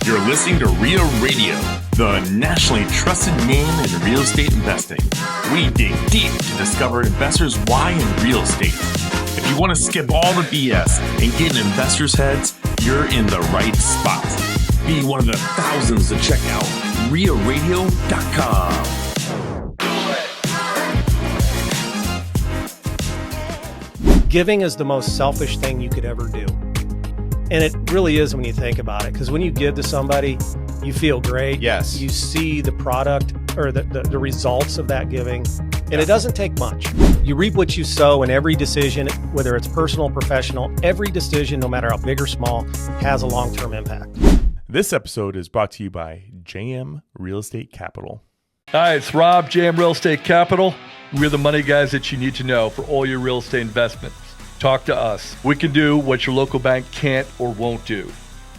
You're listening to REIA Radio, the nationally trusted name in real estate investing. We dig deep to discover investors' why in real estate. If you want to skip all the BS and get in investors' heads, you're in the right spot. Be one of the thousands to check out REIARadio.com. Giving is the most selfish thing you could ever do. And it really is when you think about it, because when you give to somebody, you feel great. Yes. You see the product or the results of that giving, and it doesn't take much. You reap what you sow, and every decision, whether it's personal, professional, every decision, no matter how big or small, has a long-term impact. This episode is brought to you by JM Real Estate Capital. Hi, it's Rob, JM Real Estate Capital. We're the money guys that you need to know for all your real estate investments. Talk to us. We can do what your local bank can't or won't do.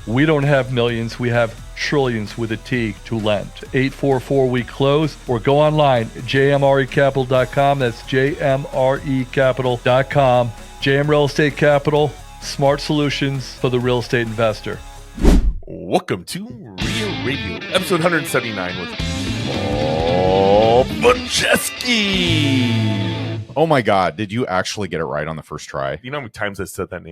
We don't have millions. We have trillions with a T to lend. 844-WE-CLOSE or go online, jmrecapital.com. That's jmrecapital.com. JM Real Estate Capital, smart solutions for the real estate investor. Welcome to REIA Radio, episode 179 with Vojchehoske. Oh my God, did you actually get it right on the first try? You know how many times I said that name?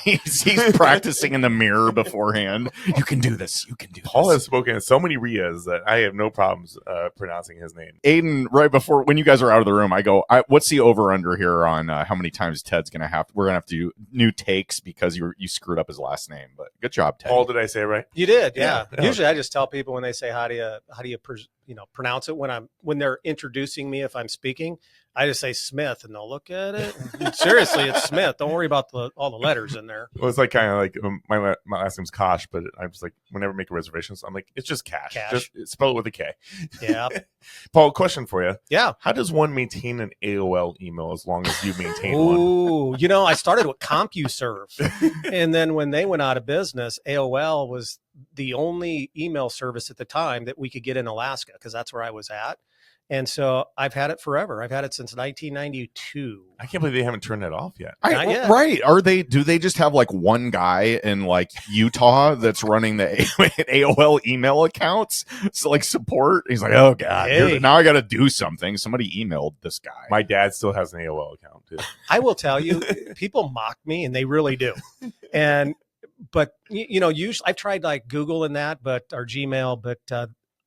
He's practicing in the mirror beforehand. You can do this. You can do Paul this. has spoken at so many REIAs that I have no problems pronouncing his name. Aiden, right before, when you guys are out of the room, I go, what's the over-under here on how many times Ted's going to have, we're going to have to do new takes because you screwed up his last name. But good job, Ted. Paul, did I say it right? You did, yeah. Yeah. Usually I just tell people when they say, how do you pronounce it when they're introducing me, if I'm speaking, I just say Smith, and they'll look at it. Seriously, it's Smith. Don't worry about all the letters in there. Well, it's like kind of like my last name's Kosh, but I'm just like, whenever I make reservations, I'm like, it's just Cash. Just spell it with a K. Yeah. Paul, question for you. Yeah. How does one maintain an AOL email as long as you maintain one? Ooh, I started with CompuServe. And then when they went out of business, AOL was the only email service at the time that we could get in Alaska, because that's where I was at. And so I've had it forever. I've had it since 1992. I can't believe they haven't turned that off yet. Not yet. Right. Do they just have like one guy in like Utah that's running the AOL email accounts? So like support. He's like, oh God, now I got to do something. Somebody emailed this guy. My dad still has an AOL account too. I will tell you, people mock me, and they really do. But usually I've tried like Google and that, or Gmail, but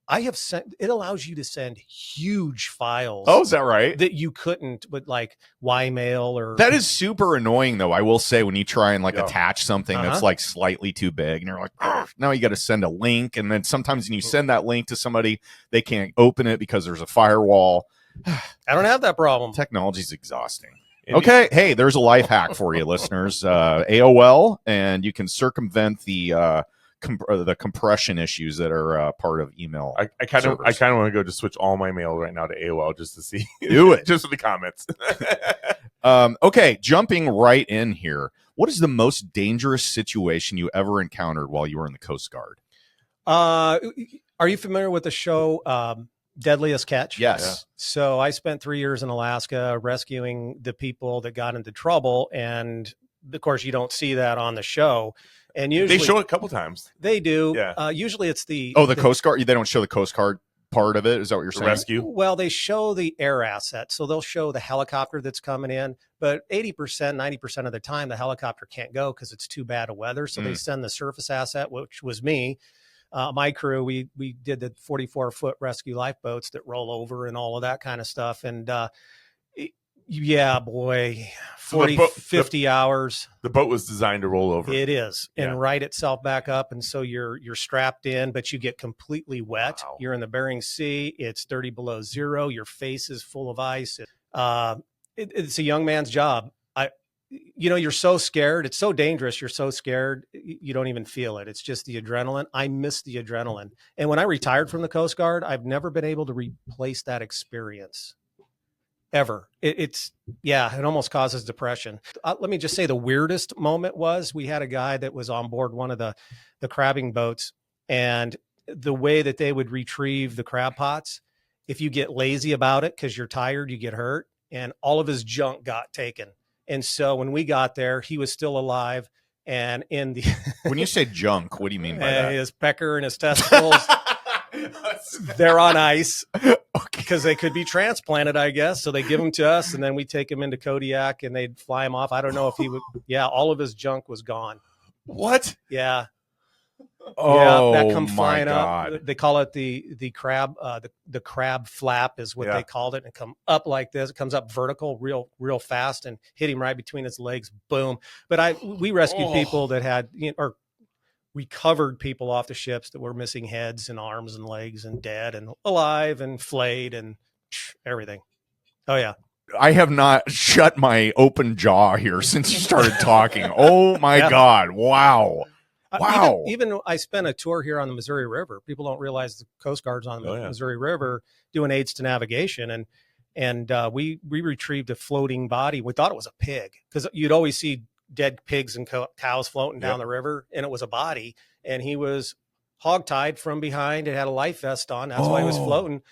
I have sent, it allows you to send huge files. Oh, is that right? That you couldn't with like Ymail or. That is super annoying though. I will say, when you try and like attach something that's like slightly too big, and you're like, now you got to send a link. And then sometimes when you send that link to somebody, they can't open it because there's a firewall. I don't have that problem. Technology's exhausting. Okay. Hey, there's a life hack for you, listeners. AOL, and you can circumvent the compression issues that are part of email. I kind of want to go just switch all my mail right now to AOL just to see. Do it. Just for the comments. Okay, jumping right in here. What is the most dangerous situation you ever encountered while you were in the Coast Guard? Are you familiar with the show Deadliest Catch? Yes. Yeah. So I spent 3 years in Alaska rescuing the people that got into trouble, and of course you don't see that on the show. And usually they show it a couple times. They do. Yeah. Usually it's the Coast Guard. They don't show the Coast Guard part of it. Is that what you're saying? Rescue. Well, they show the air asset, so they'll show the helicopter that's coming in. But 80%, 90% of the time, the helicopter can't go because it's too bad of weather. So they send the surface asset, which was me. My crew, we did the 44-foot rescue lifeboats that roll over and all of that kind of stuff. And yeah, boy, 40, 50 hours. The boat was designed to roll over. It is, and right itself back up. And so you're strapped in, but you get completely wet. Wow. You're in the Bering Sea. It's 30 below zero. Your face is full of ice. It's a young man's job. You're so scared. It's so dangerous. You're so scared. You don't even feel it. It's just the adrenaline. I miss the adrenaline. And when I retired from the Coast Guard, I've never been able to replace that experience. Ever. It almost causes depression. Let me just say the weirdest moment was we had a guy that was on board one of the crabbing boats, and the way that they would retrieve the crab pots, if you get lazy about it because you're tired, you get hurt, and all of his junk got taken. And so when we got there, he was still alive, And in the when you say junk, what do you mean by that? his pecker and his testicles, they're on ice because they could be transplanted, I guess. So they give them to us, and then we take him into Kodiak, and they'd fly him off. I don't know if he would. Yeah, all of his junk was gone. What? Yeah. Oh, yeah, that come my flying God. up. They call it the crab. The crab flap is what they called it. And come up like this. It comes up vertical, real fast, and hit him right between his legs. Boom. But we rescued people that had, or recovered people off the ships that were missing heads and arms and legs and dead and alive and flayed and everything. Oh yeah. I have not shut my open jaw here since you started talking. Oh my God. Wow. Wow. Even I spent a tour here on the Missouri River. People don't realize the Coast Guard's on the Missouri River doing aids to navigation. And we retrieved a floating body. We thought it was a pig because you'd always see dead pigs and cows floating down the river, and it was a body. And he was hogtied from behind. It had a life vest on. That's why he was floating.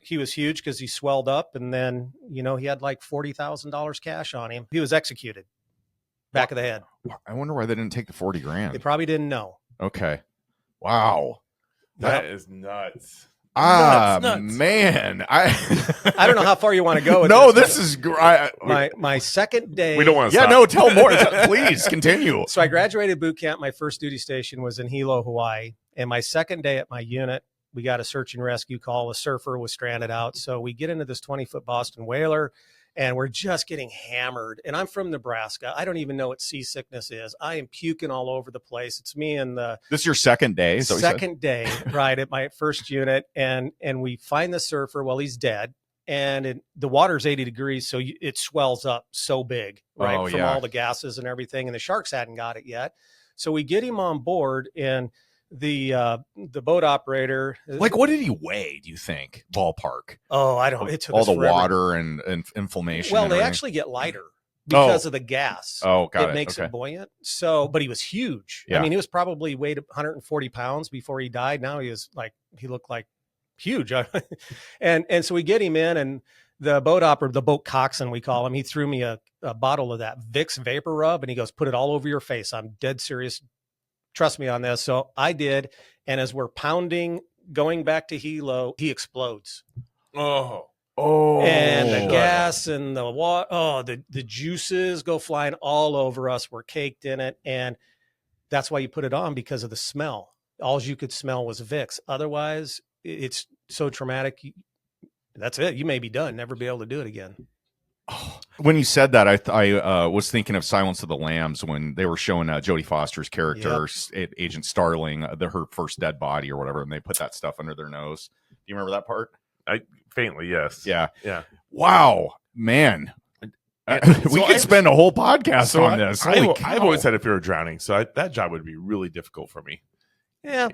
He was huge because he swelled up. And then, he had like $40,000 cash on him. He was executed. Back of the head. I wonder why they didn't take the $40,000. They probably didn't know. Okay. Wow. That is nuts. Nuts. Man. I don't know how far you want to go with this is great. My second day. We don't want to Yeah, stop. no, tell more. Please continue. So I graduated boot camp. My first duty station was in Hilo, Hawaii. And my second day at my unit, we got a search and rescue call. A surfer was stranded out. So we get into this 20-foot Boston whaler, and we're just getting hammered. And I'm from Nebraska. I don't even know what seasickness is. I am puking all over the place. It's me and This is your second day? Second day, right, at my first unit. And we find the surfer. Well, he's dead. And the water's 80 degrees, so it swells up so big, right, from all the gases and everything. And the sharks hadn't got it yet. So we get him on board, and the boat operator, like, what did he weigh, do you think, ballpark? Oh, I don't. It took all the forever. Water and inflammation. Well, they actually get lighter because of the gas. Oh, got it. It makes it buoyant. So, but he was huge. Yeah. I mean, he was probably weighed 140 pounds before he died. Now he looked like huge. and so we get him in, and the boat operator, the boat coxswain, we call him, he threw me a bottle of that Vicks vapor rub, and he goes, "Put it all over your face. I'm dead serious. Trust me on this." So I did. And as we're pounding, going back to Hilo, he explodes. Oh, and the gas and the water, the juices go flying all over us. We're caked in it. And that's why you put it on, because of the smell. All you could smell was Vicks. Otherwise, it's so traumatic. That's it. You may be done, never be able to do it again. When you said that, I was thinking of Silence of the Lambs when they were showing Jodie Foster's character, Agent Starling, her first dead body or whatever, and they put that stuff under their nose. Do you remember that part? Faintly, yes. Yeah. Yeah. Wow, man. We could spend a whole podcast on this. I've always had a fear of drowning, so that job would be really difficult for me. Yeah,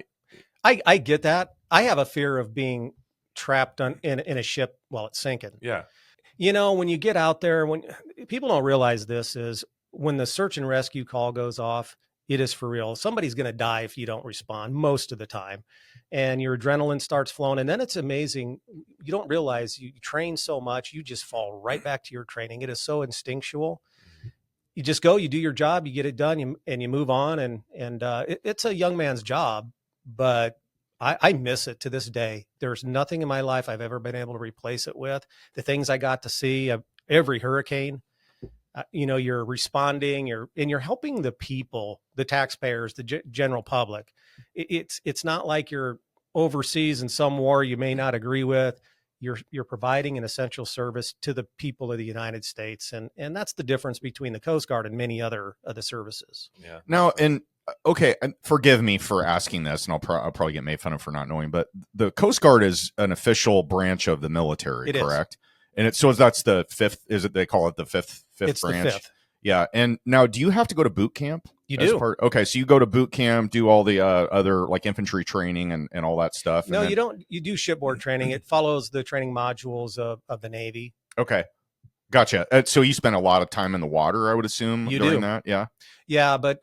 I get that. I have a fear of being trapped in a ship while it's sinking. Yeah. When you get out there, when people don't realize this is when the search and rescue call goes off, it is for real. Somebody's going to die if you don't respond most of the time, and your adrenaline starts flowing. And then it's amazing. You don't realize you train so much, you just fall right back to your training. It is so instinctual. You just go, you do your job, you get it done, and you move on. And it's a young man's job, but I miss it to this day. There's nothing in my life I've ever been able to replace it with. The things I got to see, every hurricane, you're responding, you're helping the people, the taxpayers, the general public. It's not like you're overseas in some war you may not agree with. You're providing an essential service to the people of the United States, and that's the difference between the Coast Guard and many other of the services. Yeah. Now, okay, forgive me for asking this, and I'll probably get made fun of for not knowing, but the Coast Guard is an official branch of the military, correct? And so that's the fifth. Is it? They call it the fifth it's branch. The fifth. Yeah. And now, do you have to go to boot camp? You do. Okay, so you go to boot camp, do all the other like infantry training and all that stuff. No, you don't. You do shipboard training. It follows the training modules of the Navy. Okay. Gotcha. So you spend a lot of time in the water, I would assume, during that. Yeah. Yeah, but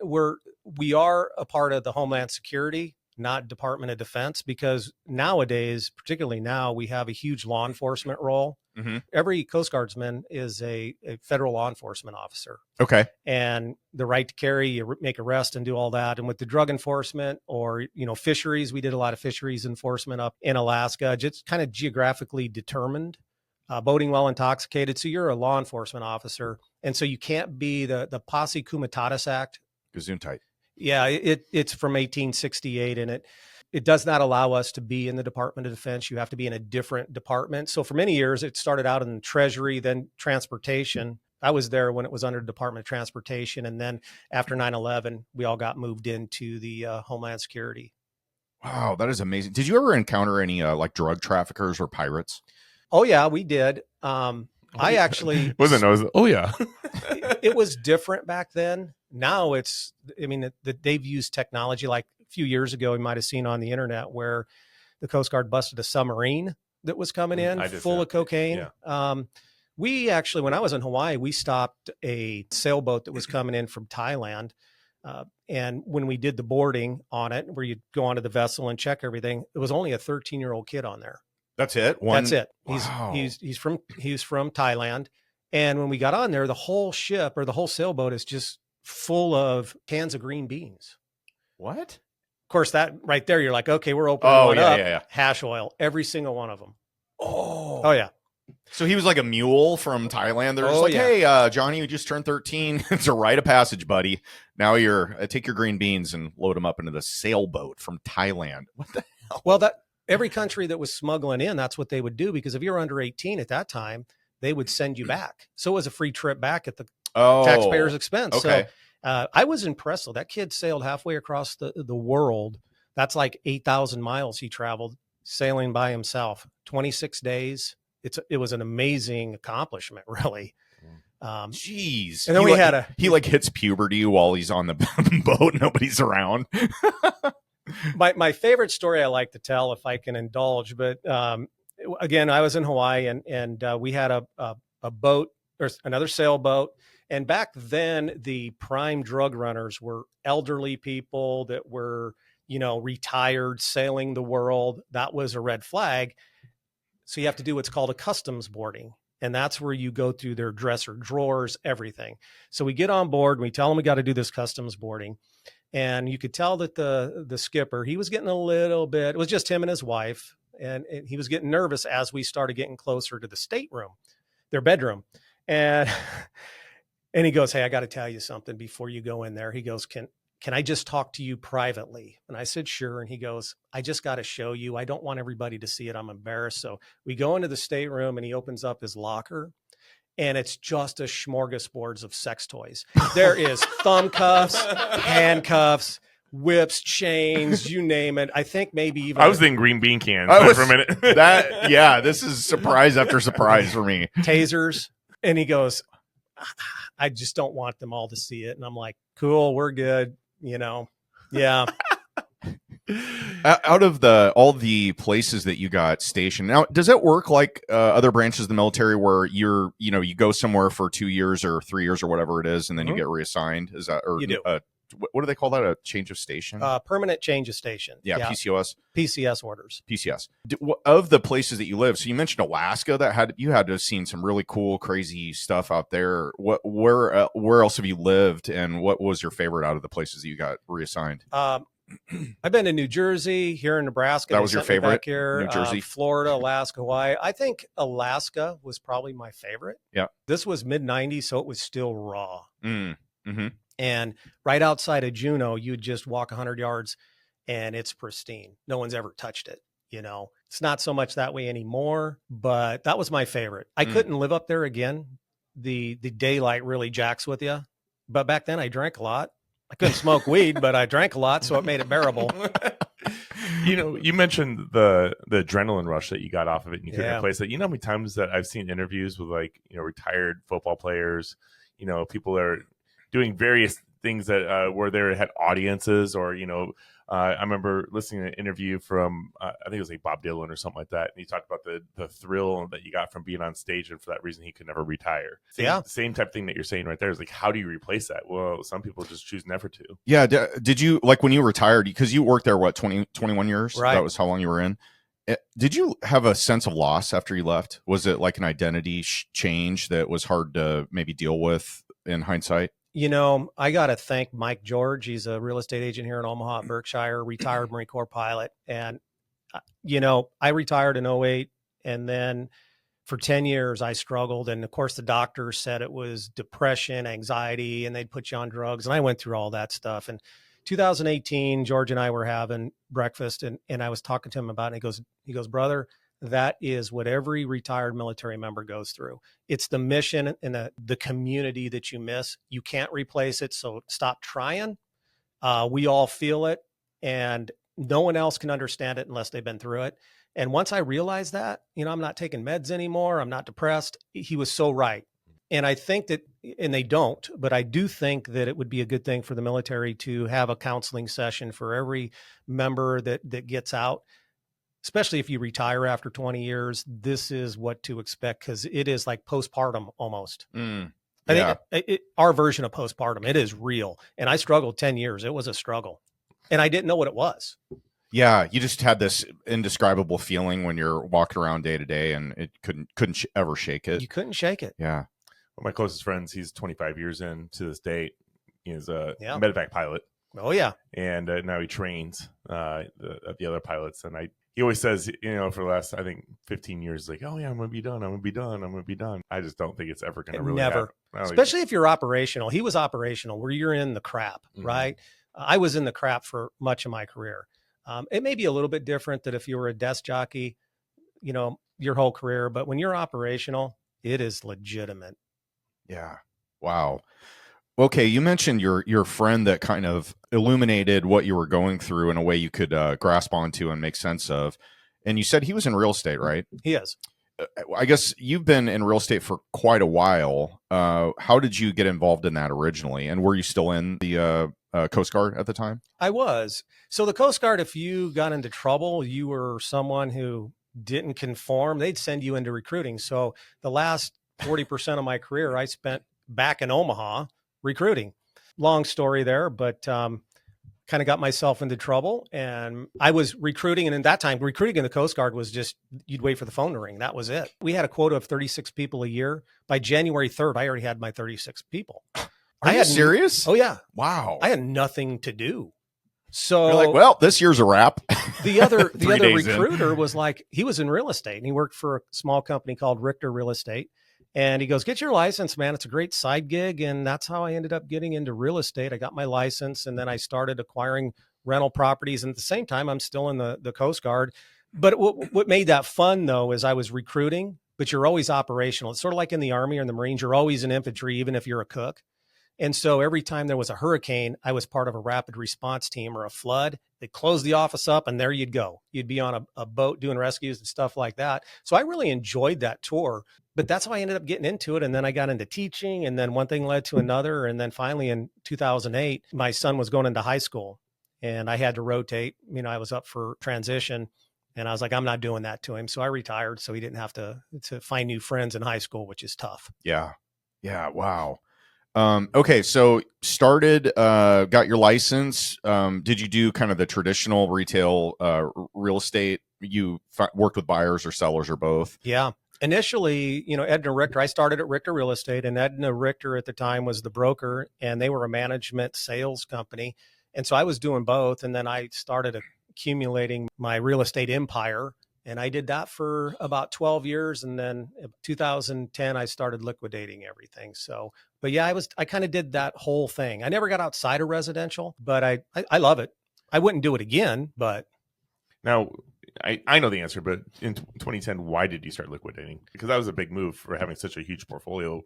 we are a part of the Homeland Security. not Department of Defense, because nowadays, particularly now, we have a huge law enforcement role. Mm-hmm. Every Coast Guardsman is a federal law enforcement officer. Okay. And the right to carry, you make arrest and do all that. And with the drug enforcement or, fisheries, we did a lot of fisheries enforcement up in Alaska, just kind of geographically determined, boating while intoxicated. So you're a law enforcement officer. And so you can't be the Posse Comitatus Act. Gesundheit. Yeah, it's from 1868, and it does not allow us to be in the Department of Defense. You have to be in a different department. So for many years, it started out in Treasury, then Transportation. I was there when it was under Department of Transportation. And then after 9/11, we all got moved into the Homeland Security. Wow, that is amazing. Did you ever encounter any like drug traffickers or pirates? Oh, yeah, we did. I actually Oh, yeah. It was different back then. Now they've used technology. Like a few years ago, we might have seen on the internet where the Coast Guard busted a submarine that was coming in full of cocaine. Yeah. We actually, when I was in Hawaii, we stopped a sailboat that was coming in from Thailand. And when we did the boarding on it, where you go onto the vessel and check everything, it was only a 13-year-old kid on there. That's it. That's it. Wow. He's from Thailand. And when we got on there, the whole ship or the whole sailboat is just full of cans of green beans. What? Of course, that right there, you're like, okay, we're opening one up. Yeah. Hash oil, every single one of them. Oh yeah. So he was like a mule from Thailand. They're just hey, Johnny, you just turned 13. It's a rite of passage, buddy. Now you're take your green beans and load them up into the sailboat from Thailand. What the hell? Well, every country that was smuggling in, that's what they would do, because if you're under 18 at that time, they would send you back. So it was a free trip back at the taxpayer's expense. Okay. So I was impressed. So that kid sailed halfway across the world. That's like 8,000 miles he traveled sailing by himself, 26 days. It was an amazing accomplishment, really. Jeez. And then he hits puberty while he's on the boat. Nobody's around. My favorite story I like to tell, if I can indulge, but again, I was in Hawaii and we had a boat or another sailboat. And back then, the prime drug runners were elderly people that were, retired, sailing the world. That was a red flag. So you have to do what's called a customs boarding. And that's where you go through their dresser drawers, everything. So we get on board and we tell them we got to do this customs boarding. And you could tell that the skipper, he was getting a little bit, it was just him and his wife. And he was getting nervous as we started getting closer to the stateroom, their bedroom. And he goes, hey, I got to tell you something before you go in there. He goes, can I just talk to you privately? And I said, sure. And he goes, I just got to show you. I don't want everybody to see it. I'm embarrassed. So we go into the stateroom and he opens up his locker and it's just a smorgasbord of sex toys. There is thumb cuffs, handcuffs, whips, chains, you name it. I think maybe even I was thinking green bean cans for a minute. This is surprise after surprise for me. Tasers. And he goes, I just don't want them all to see it. And I'm like, cool, we're good. Yeah. Out of all the places that you got stationed, now does it work like other branches of the military where you go somewhere for 2 years or 3 years or whatever it is, and then you get reassigned? Is that or you do? What do they call that? A change of station? Permanent change of station. Yeah, PCOS. PCS orders. PCS. Of the places that you live, so you mentioned Alaska. You had to have seen some really cool, crazy stuff out there. Where else have you lived, and what was your favorite out of the places that you got reassigned? I've been to New Jersey, here in Nebraska. That was your favorite? Back here, New Jersey, Florida, Alaska, Hawaii. I think Alaska was probably my favorite. Yeah. This was mid-90s, so it was still raw. Mm-hmm. And right outside of Juneau, you'd just walk 100 yards and it's pristine. No one's ever touched it. It's not so much that way anymore, but that was my favorite. I couldn't live up there again. The daylight really jacks with you. But back then I drank a lot. I couldn't smoke weed, but I drank a lot, so it made it bearable. You mentioned the adrenaline rush that you got off of it and you couldn't replace it. You know how many times that I've seen interviews with retired football players, people that are doing various things that where they had audiences, or I remember listening to an interview from I think it was like Bob Dylan or something like that, and he talked about the thrill that you got from being on stage, and for that reason he could never retire. Same type of thing that you're saying right there is like, how do you replace that? Well, some people just choose never to. Yeah. Did you, like, when you retired, because you worked there 21 years? Right. That was how long you were in. Did you have a sense of loss after you left? Was it like an identity change that was hard to maybe deal with in hindsight? I got to thank Mike George. He's a real estate agent here in Omaha, Berkshire, retired Marine Corps pilot. And, I retired in 2008, and then for 10 years I struggled. And of course the doctors said it was depression, anxiety, and they'd put you on drugs. And I went through all that stuff. And 2018, George and I were having breakfast, and I was talking to him about it. And he goes, brother, that is what every retired military member goes through. It's the mission and the community that you miss. You can't replace it. So stop trying. We all feel it, and no one else can understand it unless they've been through it. And once I realized that, I'm not taking meds anymore, I'm not depressed. He was so right. And I think that, and they don't, but I do think that it would be a good thing for the military to have a counseling session for every member that gets out. Especially if you retire after 20 years, this is what to expect, because it is like postpartum almost. I think our version of postpartum, it is real. And I struggled 10 years. It was a struggle. And I didn't know what it was. Yeah, you just had this indescribable feeling when you're walking around day to day, and it couldn't ever shake it. You couldn't shake it. Yeah. One of my closest friends, he's 25 years in to this date. He's a medevac pilot. Oh, yeah. And now he trains the other pilots. And he always says, for the last, I think, 15 years, like, oh, yeah, I'm going to be done. I'm going to be done. I'm going to be done. I just don't think it's ever going to really happen. Especially if you're operational. He was operational, where you're in the crap, right? I was in the crap for much of my career. It may be a little bit different that if you were a desk jockey, your whole career. But when you're operational, it is legitimate. Yeah. Wow. Okay, you mentioned your friend that kind of illuminated what you were going through in a way you could grasp onto and make sense of. And you said he was in real estate, right? He is. I guess you've been in real estate for quite a while. How did you get involved in that originally? And were you still in the Coast Guard at the time? I was. So the Coast Guard, if you got into trouble, you were someone who didn't conform, they'd send you into recruiting. So the last 40% of my career, I spent back in Omaha recruiting. Long story there, but kind of got myself into trouble, and I was recruiting. And at that time, recruiting in the Coast Guard was just, you'd wait for the phone to ring. That was it. We had a quota of 36 people a year. By January 3rd, I already had my 36 people. Are you serious? Oh yeah. Wow. I had nothing to do. So you're like, well, this year's a wrap. The other recruiter was like, he was in real estate, and he worked for a small company called Richter Real Estate. And he goes, get your license, man. It's a great side gig. And that's how I ended up getting into real estate. I got my license, and then I started acquiring rental properties. And at the same time, I'm still in the Coast Guard. But what made that fun, though, is I was recruiting, but you're always operational. It's sort of like in the Army or in the Marines. You're always in infantry, even if you're a cook. And so every time there was a hurricane, I was part of a rapid response team, or a flood. They closed the office up, and there you'd go. You'd be on a boat doing rescues and stuff like that. So I really enjoyed that tour, but that's how I ended up getting into it. And then I got into teaching, and then one thing led to another. And then finally in 2008, my son was going into high school, and I had to rotate. I was up for transition, and I was like, I'm not doing that to him. So I retired, so he didn't have to find new friends in high school, which is tough. Yeah. Yeah. Wow. Okay. So started, got your license. Did you do kind of the traditional retail, real estate? You worked with buyers or sellers or both? Yeah. Initially, Edna Richter, I started at Richter Real Estate, and Edna Richter at the time was the broker, and they were a management sales company. And so I was doing both. And then I started accumulating my real estate empire. And I did that for about 12 years. And then in 2010, I started liquidating everything. So, but yeah, I kind of did that whole thing. I never got outside of residential, but I love it. I wouldn't do it again, but. Now, I know the answer, but in 2010, why did you start liquidating? Because that was a big move for having such a huge portfolio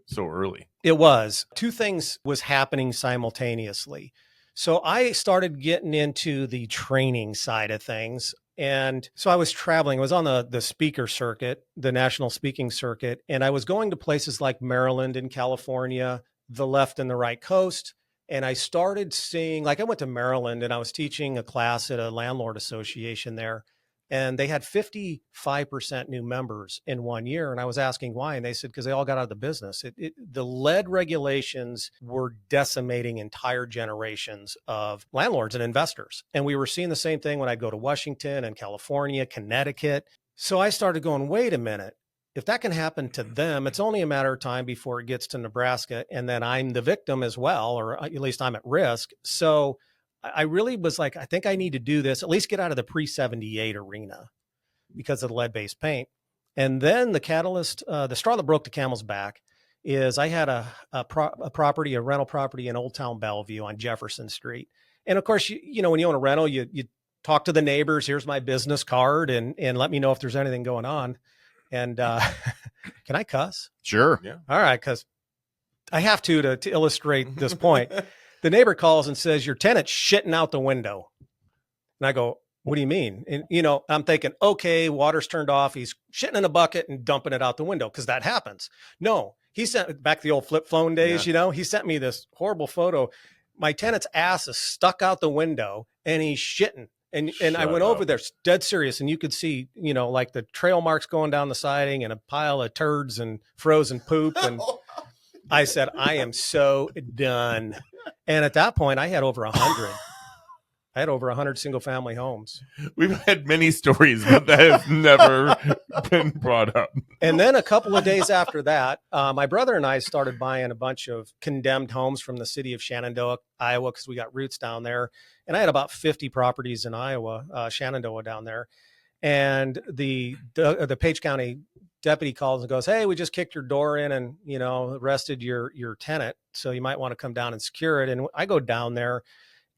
so early. It was. Two things was happening simultaneously. So I started getting into the training side of things. And so I was traveling. I was on the speaker circuit, the national speaking circuit, and I was going to places like Maryland and California the left and the right coast. And I started seeing, like I went to Maryland and I was teaching a class at a landlord association there. And they had 55% new members in 1 year. And I was asking why. And they said, because they all got out of the business. The lead regulations were decimating entire generations of landlords and investors. And we were seeing the same thing when I go to Washington and California, Connecticut. So I started going, wait a minute. If that can happen to them, it's only a matter of time before it gets to Nebraska. And then I'm the victim as well, or at least I'm at risk. So I really was like, I think I need to do this, at least get out of the pre-78 arena because of the lead-based paint. And then the catalyst, the straw that broke the camel's back is I had a rental property in Old Town Bellevue on Jefferson Street. And of course, you know, when you own a rental, you talk to the neighbors, here's my business card and let me know if there's anything going on. And can I cuss? Sure. Yeah. All right, because I have to illustrate this point. The neighbor calls and says, your tenant's shitting out the window. And I go, what do you mean? And, you know, I'm thinking, okay, water's turned off. He's shitting in a bucket and dumping it out the window because that happens. No, he sent back the old flip phone days, you know, he sent me this horrible photo. My tenant's ass is stuck out the window and he's shitting. And I went over there, dead serious. And you could see, you know, like the trail marks going down the siding and a pile of turds and frozen poop. And I said, I am so done. And at that point, I had over 100. I had over 100 single family homes. We've had many stories, but that has never been brought up. And then a couple of days after that, my brother and I started buying a bunch of condemned homes from the city of Shenandoah, Iowa, because we got roots down there. And I had about 50 properties in Iowa, Shenandoah down there. And the Page County deputy calls and goes, hey, we just kicked your door in and, you know, arrested your tenant. So you might want to come down and secure it. And I go down there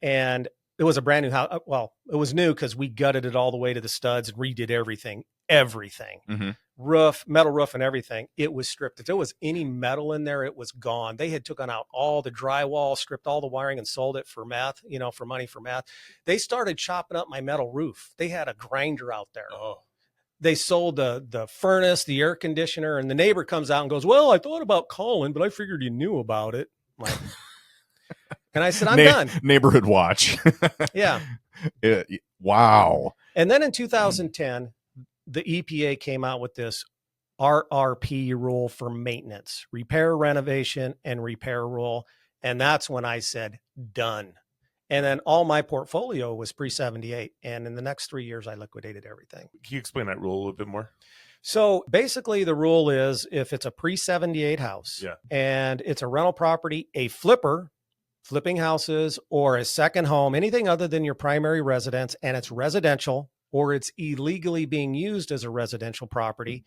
and it was a brand new house. Well, it was new because we gutted it all the way to the studs and redid everything, Mm-hmm. roof, metal roof and everything. It was stripped. If there was any metal in there, it was gone. They had taken out all the drywall, stripped all the wiring and sold it for meth, you know, for money for meth. They started chopping up my metal roof. They had a grinder out there. Oh. They sold the furnace, the air conditioner, and the neighbor comes out and goes, well, I thought about calling, but I figured you knew about it. Like, and I said, I'm done. Neighborhood watch. Yeah. Wow. And then in 2010, the EPA came out with this RRP rule for maintenance, repair, renovation, and repair rule. And that's when I said, done. And then all my portfolio was pre-78. And in the next 3 years, I liquidated everything. Can you explain that rule a little bit more? So basically the rule is if it's a pre-78 house and it's a rental property, a flipper, flipping houses, or a second home, anything other than your primary residence, and it's residential or it's illegally being used as a residential property,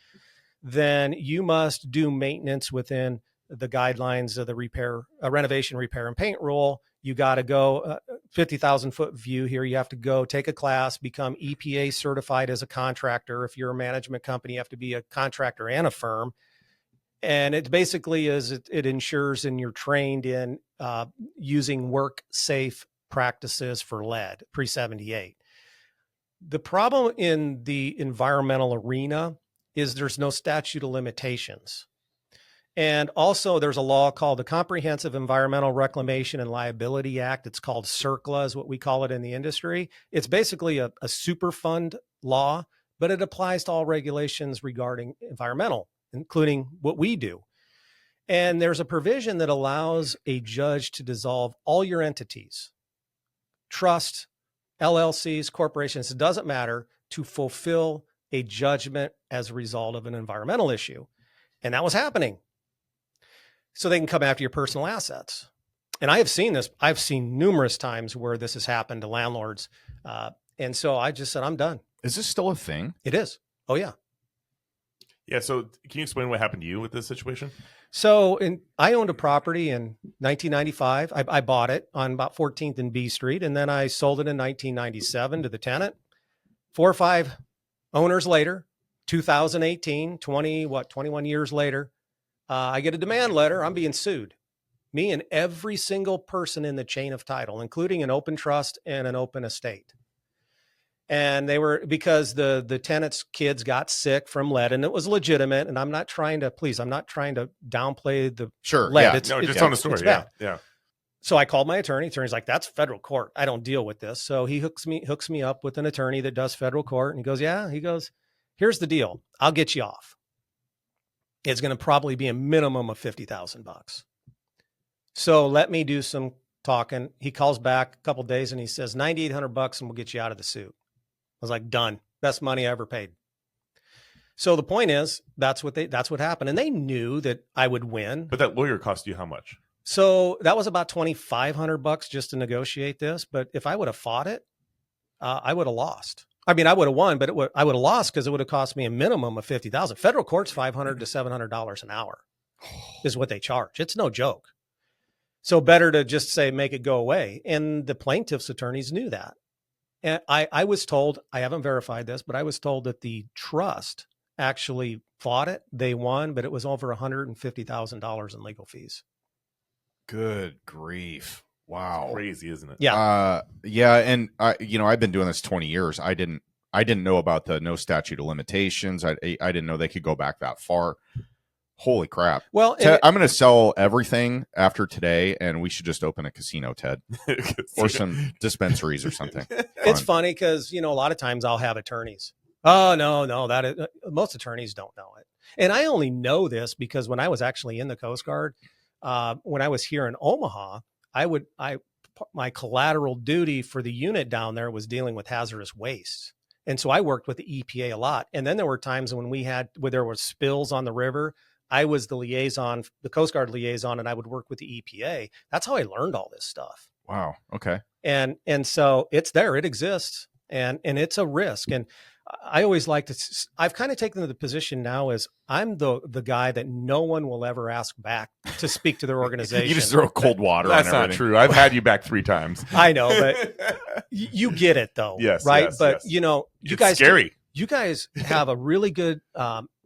then you must do maintenance within the guidelines of the renovation, repair, and paint rule. You got to go 50,000 foot view here. You have to go take a class, become EPA certified as a contractor. If you're a management company, you have to be a contractor and a firm. And it basically is, it ensures and you're trained in using work safe practices for lead pre-78. The problem in the environmental arena is there's no statute of limitations. And also there's a law called the Comprehensive Environmental Reclamation and Liability Act. It's called CERCLA is what we call it in the industry. It's basically a Superfund law, but it applies to all regulations regarding environmental, including what we do. And there's a provision that allows a judge to dissolve all your entities, trust, LLCs, corporations, it doesn't matter, to fulfill a judgment as a result of an environmental issue. And that was happening. So they can come after your personal assets. And I have seen this. I've seen numerous times where this has happened to landlords. And so I just said, I'm done. Is this still a thing? It is. Oh, yeah. Yeah. So can you explain what happened to you with this situation? So I owned a property in 1995. I bought it on about 14th and B Street. And then I sold it in 1997 to the tenant. 4 or 5 owners later, 2018, 21 years later, I get a demand letter. I'm being sued. Me and every single person in the chain of title, including an open trust and an open estate. And they were, because the tenants' kids got sick from lead, and it was legitimate. And I'm not trying to downplay the Yeah. lead. No, just on the story. Yeah. So I called my attorney. Attorney's like, that's federal court. I don't deal with this. So he hooks me up with an attorney that does federal court. And he goes, yeah. He goes, here's the deal. I'll get you off. It's going to probably be a minimum of $50,000. So let me do some talking. He calls back a couple of days and he says, $9,800 and we'll get you out of the suit. I was like, done. Best money I ever paid. So the point is, that's what happened. And they knew that I would win. But that lawyer cost you how much? So that was about $2,500 just to negotiate this. But if I would have fought it, I would have lost. I mean, I would have won, but I would have lost because it would have cost me a minimum of $50,000. Federal court's $500 to $700 an hour is what they charge. It's no joke. So better to just say, make it go away. And the plaintiff's attorneys knew that. And I was told, I haven't verified this, but I was told that the trust actually fought it. They won, but it was over $150,000 in legal fees. Good grief. Wow. It's crazy, isn't it? Yeah. Yeah. And I've been doing this 20 years. I didn't know about the no statute of limitations. I didn't know they could go back that far. Holy crap. Well, Ted, I'm going to sell everything after today, and we should just open a casino, Ted, or some dispensaries or something. It's funny because, a lot of times I'll have attorneys. Oh, no, most attorneys don't know it. And I only know this because when I was actually in the Coast Guard, when I was here in Omaha, my collateral duty for the unit down there was dealing with hazardous waste. And so I worked with the EPA a lot. And then there were times when where there were spills on the river, I was the liaison, the Coast Guard liaison, and I would work with the EPA. That's how I learned all this stuff. Wow. Okay. And so it's there, it exists, and it's a risk. And I always like to, I've kind of taken the position now as I'm the guy that no one will ever ask back to speak to their organization. You just throw cold water That's on not everything. true. I've had you back 3 times. I know, but you get it though. Yes. Right. Yes, but yes. you It's guys, scary. you guys have a really good,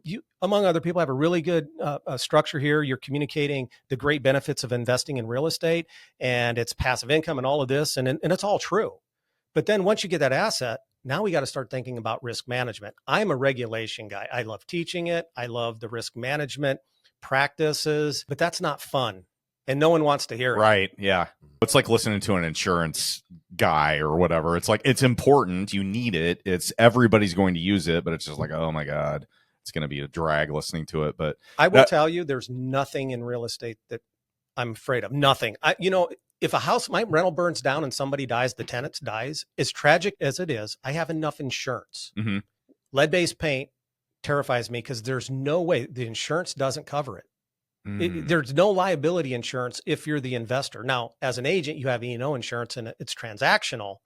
you, among other people, have a really good structure here. You're communicating the great benefits of investing in real estate, and it's passive income and all of this. And it's all true. But then once you get that asset, now we got to start thinking about risk management. I'm a regulation guy. I love teaching it. I love the risk management practices, but that's not fun. And no one wants to hear it. Right. Yeah. It's like listening to an insurance guy or whatever. It's like, it's important. You need it. It's everybody's going to use it, but it's just like, oh my God, it's going to be a drag listening to it. But I will tell you, there's nothing in real estate that I'm afraid of. Nothing. If a house, my rental burns down and somebody dies, the tenant dies, as tragic as it is, I have enough insurance. Mm-hmm. Lead-based paint terrifies me because there's no way the insurance doesn't cover it. There's no liability insurance if you're the investor. Now, as an agent, you have E&O insurance and it's transactional.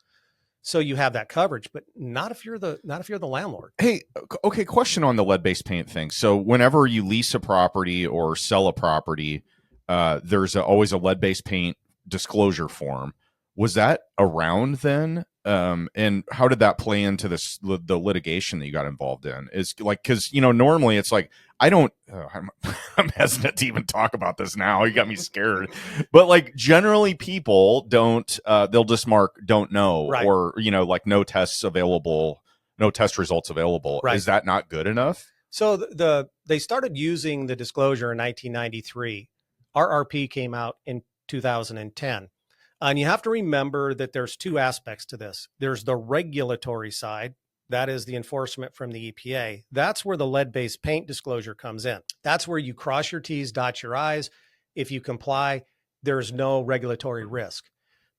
So you have that coverage, but not if you're the landlord. Hey, okay. Question on the lead-based paint thing. So whenever you lease a property or sell a property, there's always a lead-based paint disclosure form. Was that around then? And how did that play into the litigation that you got involved in? Is like, because normally it's like, I'm hesitant to even talk about this now. You got me scared. But like generally people don't, they'll just mark don't know, right, or like no tests available, no test results available. Right. Is that not good enough? So they started using the disclosure in 1993. RRP came out in 2010. And you have to remember that there's 2 aspects to this. There's the regulatory side. That is the enforcement from the EPA. That's where the lead-based paint disclosure comes in. That's where you cross your T's, dot your I's. If you comply, there's no regulatory risk.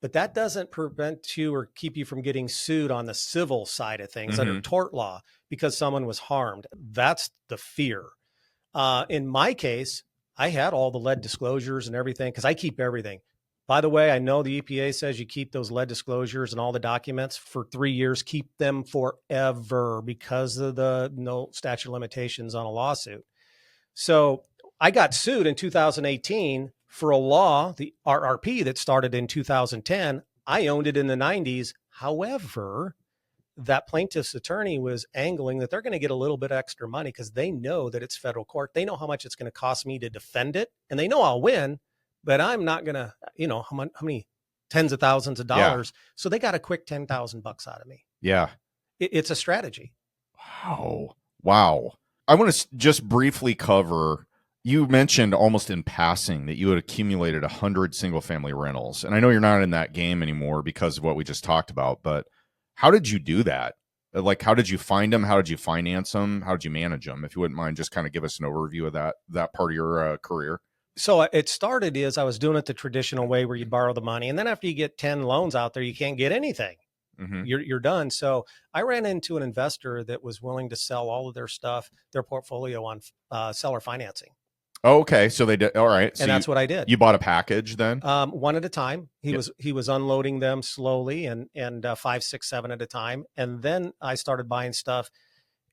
But that doesn't prevent you or keep you from getting sued on the civil side of things under tort law because someone was harmed. That's the fear. In my case, I had all the lead disclosures and everything because I keep everything. By the way, I know the EPA says you keep those lead disclosures and all the documents for 3 years, keep them forever because of the no statute of limitations on a lawsuit. So I got sued in 2018 for a law, the RRP, that started in 2010. I owned it in the 90s. However, that plaintiff's attorney was angling that they're going to get a little bit extra money because they know that it's federal court. They know how much it's going to cost me to defend it, and they know I'll win. But I'm not going to, how many tens of thousands of dollars. Yeah. So they got a quick $10,000 out of me. Yeah. It's a strategy. Wow. I want to just briefly cover, you mentioned almost in passing that you had accumulated 100 single family rentals. And I know you're not in that game anymore because of what we just talked about, but how did you do that? Like, how did you find them? How did you finance them? How did you manage them? If you wouldn't mind, just kind of give us an overview of that part of your career. So it started as I was doing it the traditional way where you borrow the money. And then after you get 10 loans out there, you can't get anything. Mm-hmm. You're done. So I ran into an investor that was willing to sell all of their stuff, their portfolio on seller financing. Oh, okay. So they did. All right. So and that's what I did. You bought a package then? One at a time. He was unloading them slowly and 5, 6, 7 at a time. And then I started buying stuff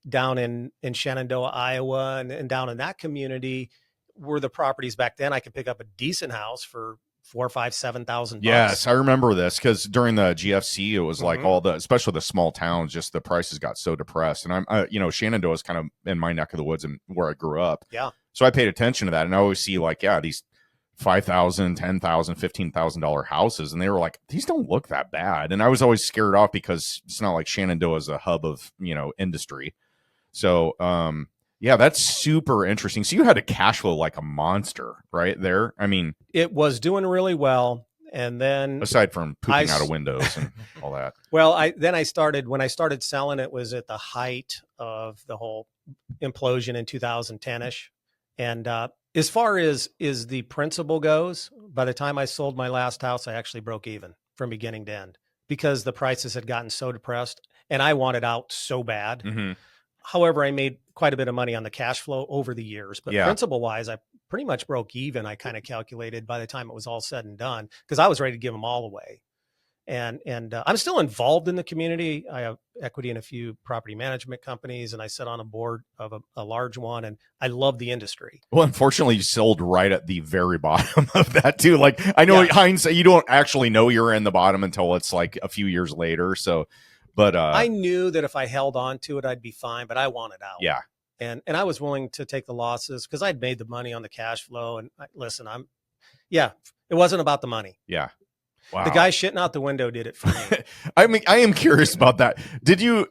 down in Shenandoah, Iowa, and down in that community were the properties back then I could pick up a decent house for $4,000, $5,000, $7,000. Yes, I remember this because during the GFC, it was like especially the small towns, just the prices got so depressed. And Shenandoah is kind of in my neck of the woods and where I grew up. Yeah. So I paid attention to that, and I always see these $5,000, $10,000, $15,000 houses, and they were like, these don't look that bad. And I was always scared off because it's not like Shenandoah is a hub of industry. So yeah, that's super interesting. So you had a cash flow like a monster right there. I mean, it was doing really well. And then aside from pooping out of windows and all that. Well, when I started selling, it was at the height of the whole implosion in 2010-ish. And as far as the principal goes, by the time I sold my last house, I actually broke even from beginning to end because the prices had gotten so depressed and I wanted out so bad. Mm-hmm. However, I made quite a bit of money on the cash flow over the years, but principal wise, I pretty much broke even. I kind of calculated by the time it was all said and done because I was ready to give them all away. And I'm still involved in the community. I have equity in a few property management companies and I sit on a board of a large one and I love the industry. Well, unfortunately you sold right at the very bottom of that too. Like I know hindsight, you don't actually know you're in the bottom until it's like a few years later. So but I knew that if I held on to it, I'd be fine, but I wanted out. Yeah. And I was willing to take the losses because I'd made the money on the cash flow. And it wasn't about the money. Yeah. Wow. The guy shitting out the window did it for me. I mean, I am curious about that. Did you,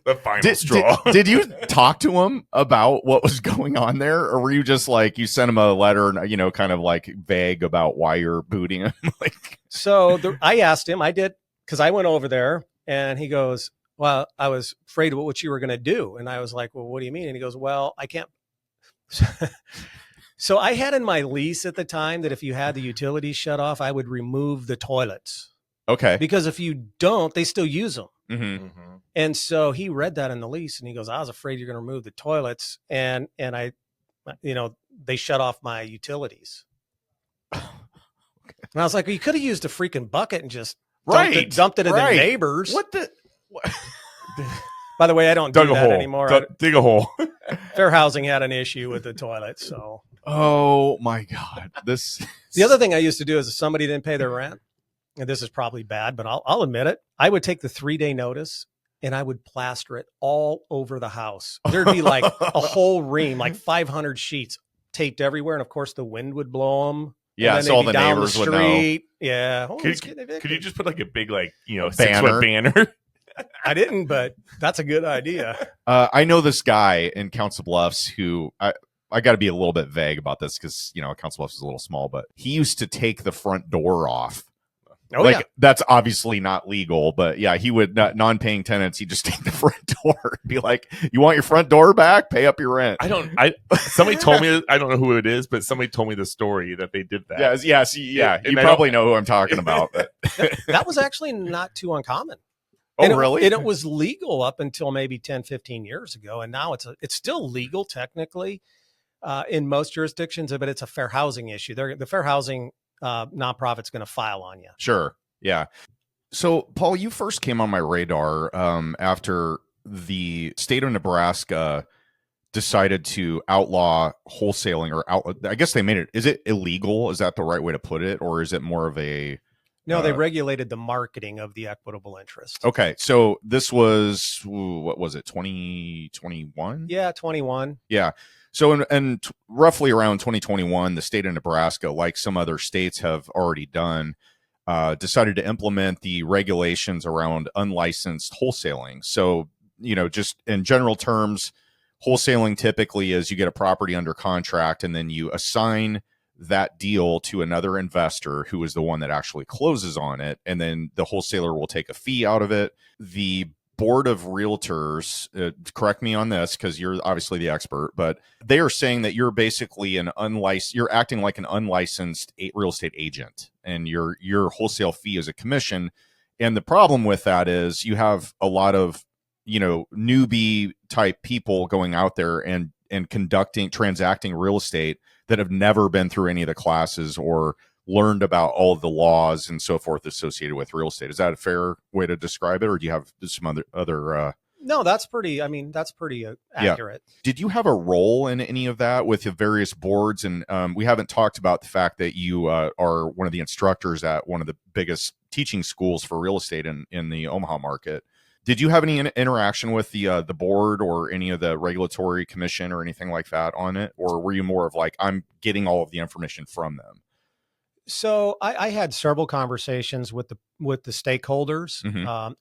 the final straw? Did you talk to him about what was going on there? Or were you just like, you sent him a letter and, kind of like vague about why you're booting him? I asked him, I did, because I went over there. And he goes, well, I was afraid of what you were going to do. And I was like, well, what do you mean? And he goes, well, I can't. So I had in my lease at the time that if you had the utilities shut off, I would remove the toilets. Okay. Because if you don't, they still use them. Mm-hmm. Mm-hmm. And so he read that in the lease and he goes, I was afraid you're going to remove the toilets. And I, they shut off my utilities. Okay. And I was like, well, you could have used a freaking bucket and just dumped it at the neighbors. What the? By the way, I don't do that anymore. Dig a hole. Fair Housing had an issue with the toilet, so. Oh my God! The other thing I used to do is if somebody didn't pay their rent, and this is probably bad, but I'll admit it. I would take the 3-day notice and I would plaster it all over the house. There'd be like a whole ream, like 500 sheets taped everywhere, and of course the wind would blow them. Yeah, so all the neighbors would know. Yeah. Could you just put like a big, like, banner? 6-foot banner? I didn't, but that's a good idea. I know this guy in Council Bluffs who I got to be a little bit vague about this because, Council Bluffs is a little small, but he used to take the front door off. Oh, yeah. That's obviously not legal, but yeah, he would non-paying tenants. He'd just take the front door and be like, you want your front door back? Pay up your rent. Somebody told me, I don't know who it is, but somebody told me the story that they did that. Yeah. You probably know who I'm talking about. But. That was actually not too uncommon. Oh, really? And it was legal up until maybe 10, 15 years ago. And now it's still legal technically in most jurisdictions, but it's a fair housing issue. The fair housing nonprofit's going to file on you. Sure. Yeah. So, Paul, you first came on my radar after the state of Nebraska decided to outlaw wholesaling I guess they made it. Is it illegal? Is that the right way to put it? Or is it more of a... No, they regulated the marketing of the equitable interest. Okay. So this was, what was it? 2021? Yeah. 21. Yeah. So and roughly around 2021, the state of Nebraska, like some other states have already done, decided to implement the regulations around unlicensed wholesaling. So, just in general terms, wholesaling typically is you get a property under contract and then you assign that deal to another investor who is the one that actually closes on it. And then the wholesaler will take a fee out of it. The board of realtors, correct me on this because you're obviously the expert, but they are saying that you're basically you're acting like an unlicensed real estate agent, and your wholesale fee is a commission. And the problem with that is you have a lot of, newbie type people going out there and transacting real estate that have never been through any of the classes or learned about all of the laws and so forth associated with real estate. Is that a fair way to describe it, or do you have some other No, that's pretty accurate. Yeah. Did you have a role in any of that with the various boards? And we haven't talked about the fact that you are one of the instructors at one of the biggest teaching schools for real estate in the Omaha market. Did you have any interaction with the board or any of the regulatory commission or anything like that on it? Or were you more of like, I'm getting all of the information from them? So I had several conversations with the stakeholders,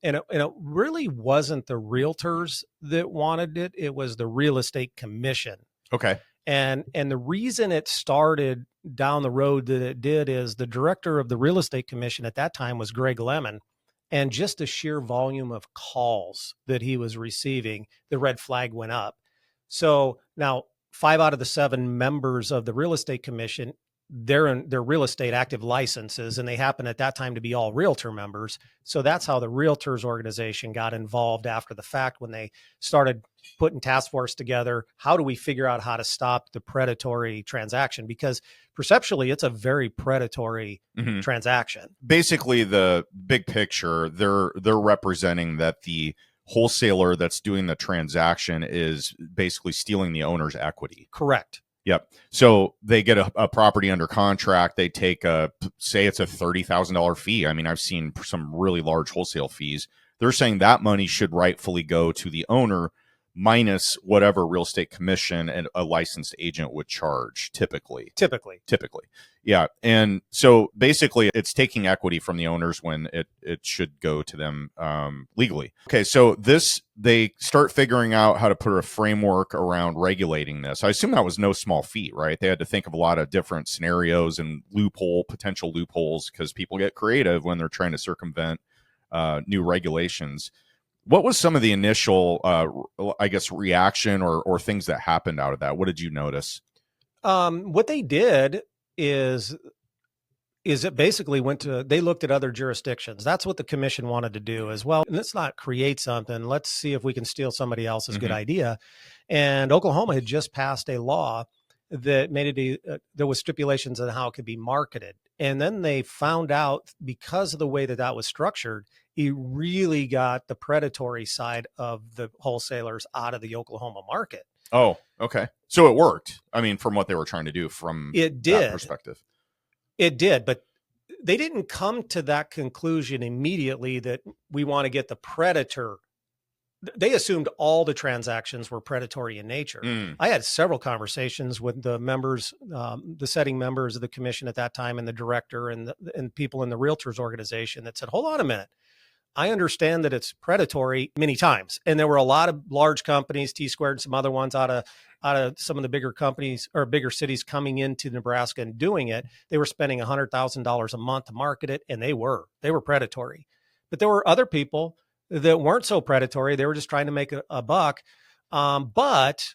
and it really wasn't the realtors that wanted it. It was the real estate commission. Okay. And the reason it started down the road that it did is the director of the real estate commission at that time was Greg Lemon. And just the sheer volume of calls that he was receiving, the red flag went up. So now 5 out of the 7 members of the real estate commission, they're in their real estate active licenses, and they happen at that time to be all realtor members. So that's how the realtors organization got involved after the fact when they started putting task force together. How do we figure out how to stop the predatory transaction? Because perceptually, it's a very predatory transaction. Basically, the big picture, they're representing that the wholesaler that's doing the transaction is basically stealing the owner's equity. Correct. Yep. So they get a property under contract. They take say it's a $30,000 fee. I mean, I've seen some really large wholesale fees. They're saying that money should rightfully go to the owner minus whatever real estate commission and a licensed agent would charge typically. Yeah. And so basically it's taking equity from the owners when it should go to them legally. Okay. So they start figuring out how to put a framework around regulating this. I assume that was no small feat, right? They had to think of a lot of different scenarios and potential loopholes because people get creative when they're trying to circumvent new regulations. What was some of the initial, reaction or things that happened out of that? What did you notice? What they did is it basically they looked at other jurisdictions. That's what the commission wanted to do as well. Let's not create something. Let's see if we can steal somebody else's good idea. And Oklahoma had just passed a law that made it, there was stipulations on how it could be marketed. And then they found out because of the way that was structured, it really got the predatory side of the wholesalers out of the Oklahoma market. Oh, okay. So it worked. I mean, from what they were trying to do from that perspective. It did, but they didn't come to that conclusion immediately that we want to get the predator. They assumed all the transactions were predatory in nature. I had several conversations with the members, the setting members of the commission at that time, and the director and people in the realtors organization that said, hold on a minute. I understand that it's predatory many times. And there were a lot of large companies, T Squared and some other ones out of some of the bigger companies or bigger cities coming into Nebraska and doing it. They were spending $100,000 a month to market it, and they were predatory. But there were other people that weren't so predatory. They were just trying to make a buck. But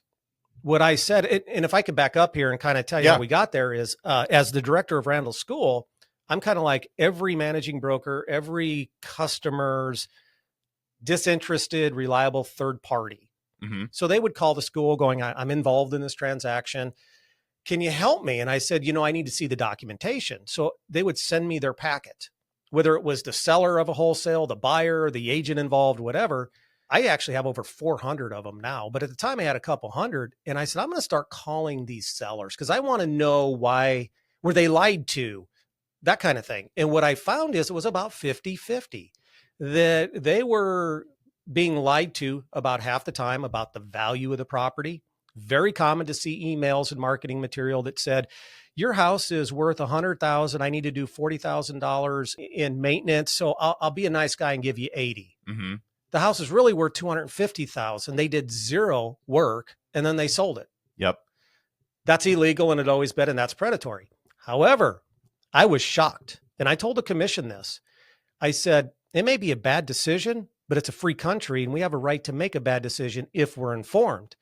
what I said, and if I could back up here and kind of tell you how we got there is, as the director of Randall School, I'm kind of like every managing broker, every customer's disinterested, reliable third party. So they would call the school going, I'm involved in this transaction. Can you help me? And I said, I need to see the documentation. So they would send me their packet, whether it was the seller of a wholesale, the buyer, the agent involved, whatever. I actually have over 400 of them now, but at the time I had a couple hundred. And I said, I'm going to start calling these sellers because I want to know why were they lied to, that kind of thing. And what I found is it was about 50-50 that they were being lied to about half the time about the value of the property. Very common to see emails and marketing material that said, your house is worth $100,000. I need to do $40,000 in maintenance. So I'll be a nice guy and give you 80. Mm-hmm. The house is really worth $250,000. They did zero work and then they sold it. Yep. That's illegal and it always been, and that's predatory. However, I was shocked. And I told the commission this. I said, it may be a bad decision, but it's a free country and we have a right to make a bad decision if we're informed.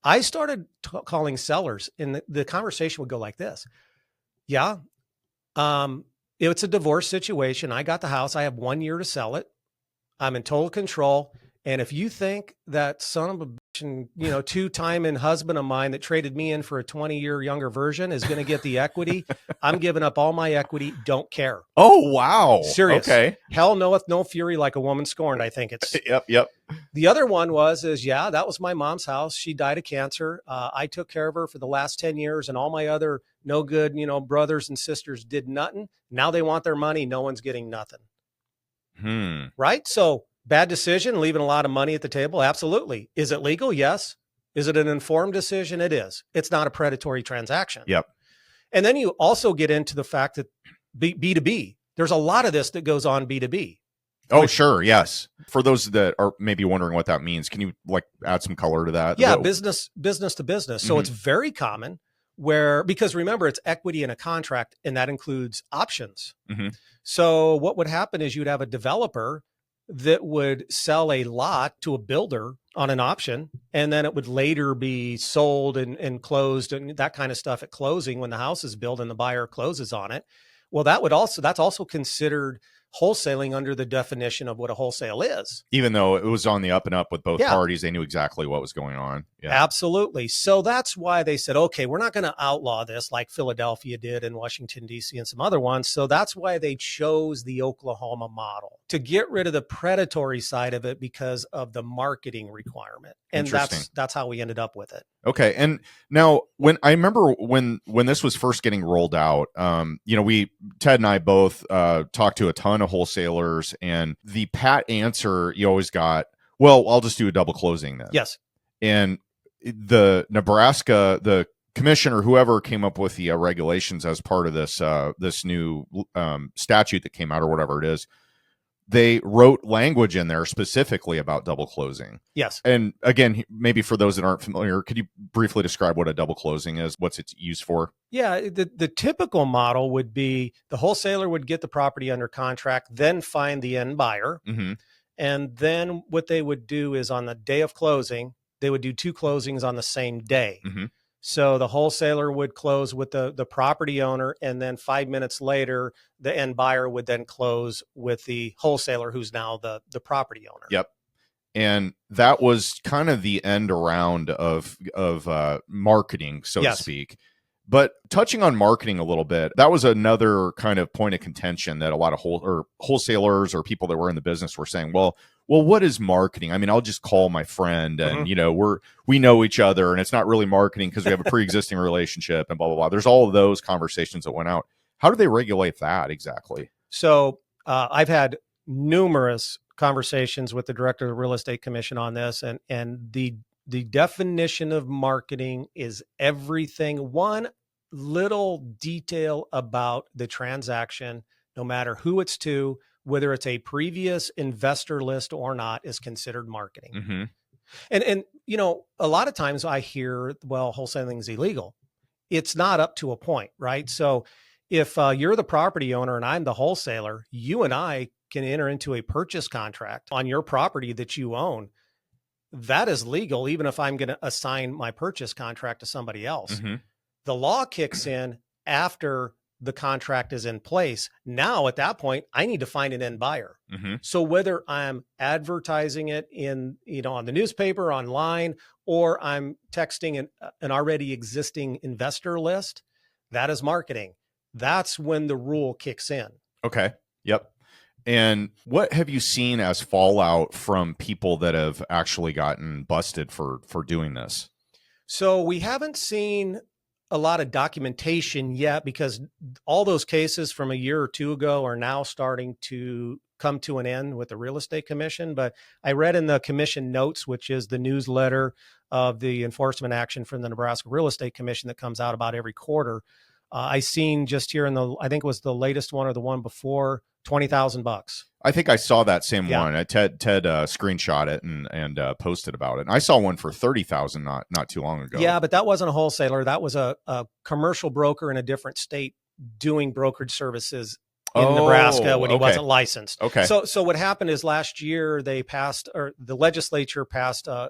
I started calling sellers and the conversation would go like this. Yeah. It's a divorce situation. I got the house. I have 1 year to sell it. I'm in total control. And if you think that son of a bitch and, 2-time husband of mine that traded me in for a 20-year younger version is going to get the equity, I'm giving up all my equity. Don't care. Oh, wow. Serious. Okay. Hell knoweth no fury like a woman scorned. I think it's. Yep. The other one that was my mom's house. She died of cancer. I took care of her for the last 10 years and all my other no good, brothers and sisters did nothing. Now they want their money. No one's getting nothing. Right? So bad decision, leaving a lot of money at the table. Absolutely. Is it legal? Yes. Is it an informed decision? It is. It's not a predatory transaction. Yep. And then you also get into the fact that B2B, there's a lot of this that goes on B2B. Oh, sure. Yes. For those that are maybe wondering what that means, can you add some color to that? Yeah. Business to business. So it's very common because remember, it's equity in a contract and that includes options. Mm-hmm. So what would happen is you'd have a developer that would sell a lot to a builder on an option, and then it would later be sold and closed and that kind of stuff at closing when the house is built and the buyer closes on it. Well, that's also considered wholesaling under the definition of what a wholesale is. Even though it was on the up and up with both parties, they knew exactly what was going on. Yeah. Absolutely. So that's why they said, okay, we're not going to outlaw this like Philadelphia did and Washington, D.C. and some other ones. So that's why they chose the Oklahoma model to get rid of the predatory side of it because of the marketing requirement. And that's how we ended up with it. Okay. And now I remember when this was first getting rolled out, Ted and I both talked to a ton of wholesalers, and the pat answer you always got, well, I'll just do a double closing then. Yes. And the Nebraska, the commissioner, whoever came up with the regulations as part of this new statute that came out or whatever it is, they wrote language in there specifically about double closing. Yes. And again, maybe for those that aren't familiar, could you briefly describe what a double closing is? What's its used for? Yeah. The typical model would be the wholesaler would get the property under contract, then find the end buyer. Mm-hmm. And then what they would do is on the day of closing, they would do 2 closings on the same day. Mm-hmm. So the wholesaler would close with the property owner, and then 5 minutes later, the end buyer would then close with the wholesaler, who's now the property owner. Yep. And that was kind of the end around of marketing, so to speak. But touching on marketing a little bit, that was another kind of point of contention that a lot of wholesalers or people that were in the business were saying, well, what is marketing? I mean, I'll just call my friend and, we know each other and it's not really marketing because we have a pre-existing relationship and blah, blah, blah. There's all of those conversations that went out. How do they regulate that exactly? So I've had numerous conversations with the director of the Real Estate Commission on this, and the definition of marketing is everything. One little detail about the transaction, no matter who it's to, whether it's a previous investor list or not, is considered marketing. Mm-hmm. And a lot of times I hear, well, wholesaling is illegal. It's not up to a point, right? So if you're the property owner and I'm the wholesaler, you and I can enter into a purchase contract on your property that you own. That is legal, even if I'm going to assign my purchase contract to somebody else. Mm-hmm. The law kicks in after the contract is in place. Now, at that point, I need to find an end buyer. Mm-hmm. So whether I'm advertising it in, on the newspaper, online, or I'm texting an already existing investor list, that is marketing. That's when the rule kicks in. Okay. Yep. And what have you seen as fallout from people that have actually gotten busted for doing this? So we haven't seen a lot of documentation yet, because all those cases from a year or two ago are now starting to come to an end with the Real Estate Commission. But I read in the commission notes, which is the newsletter of the enforcement action from the Nebraska Real Estate Commission that comes out about every quarter, I seen just here I think it was the latest one or the one before, $20,000. I think I saw that same one. Ted screenshot it and posted about it. And I saw one for 30,000 not too long ago. Yeah, but that wasn't a wholesaler. That was a commercial broker in a different state doing brokerage services in Nebraska when he wasn't licensed. Okay. So what happened is last year the legislature passed a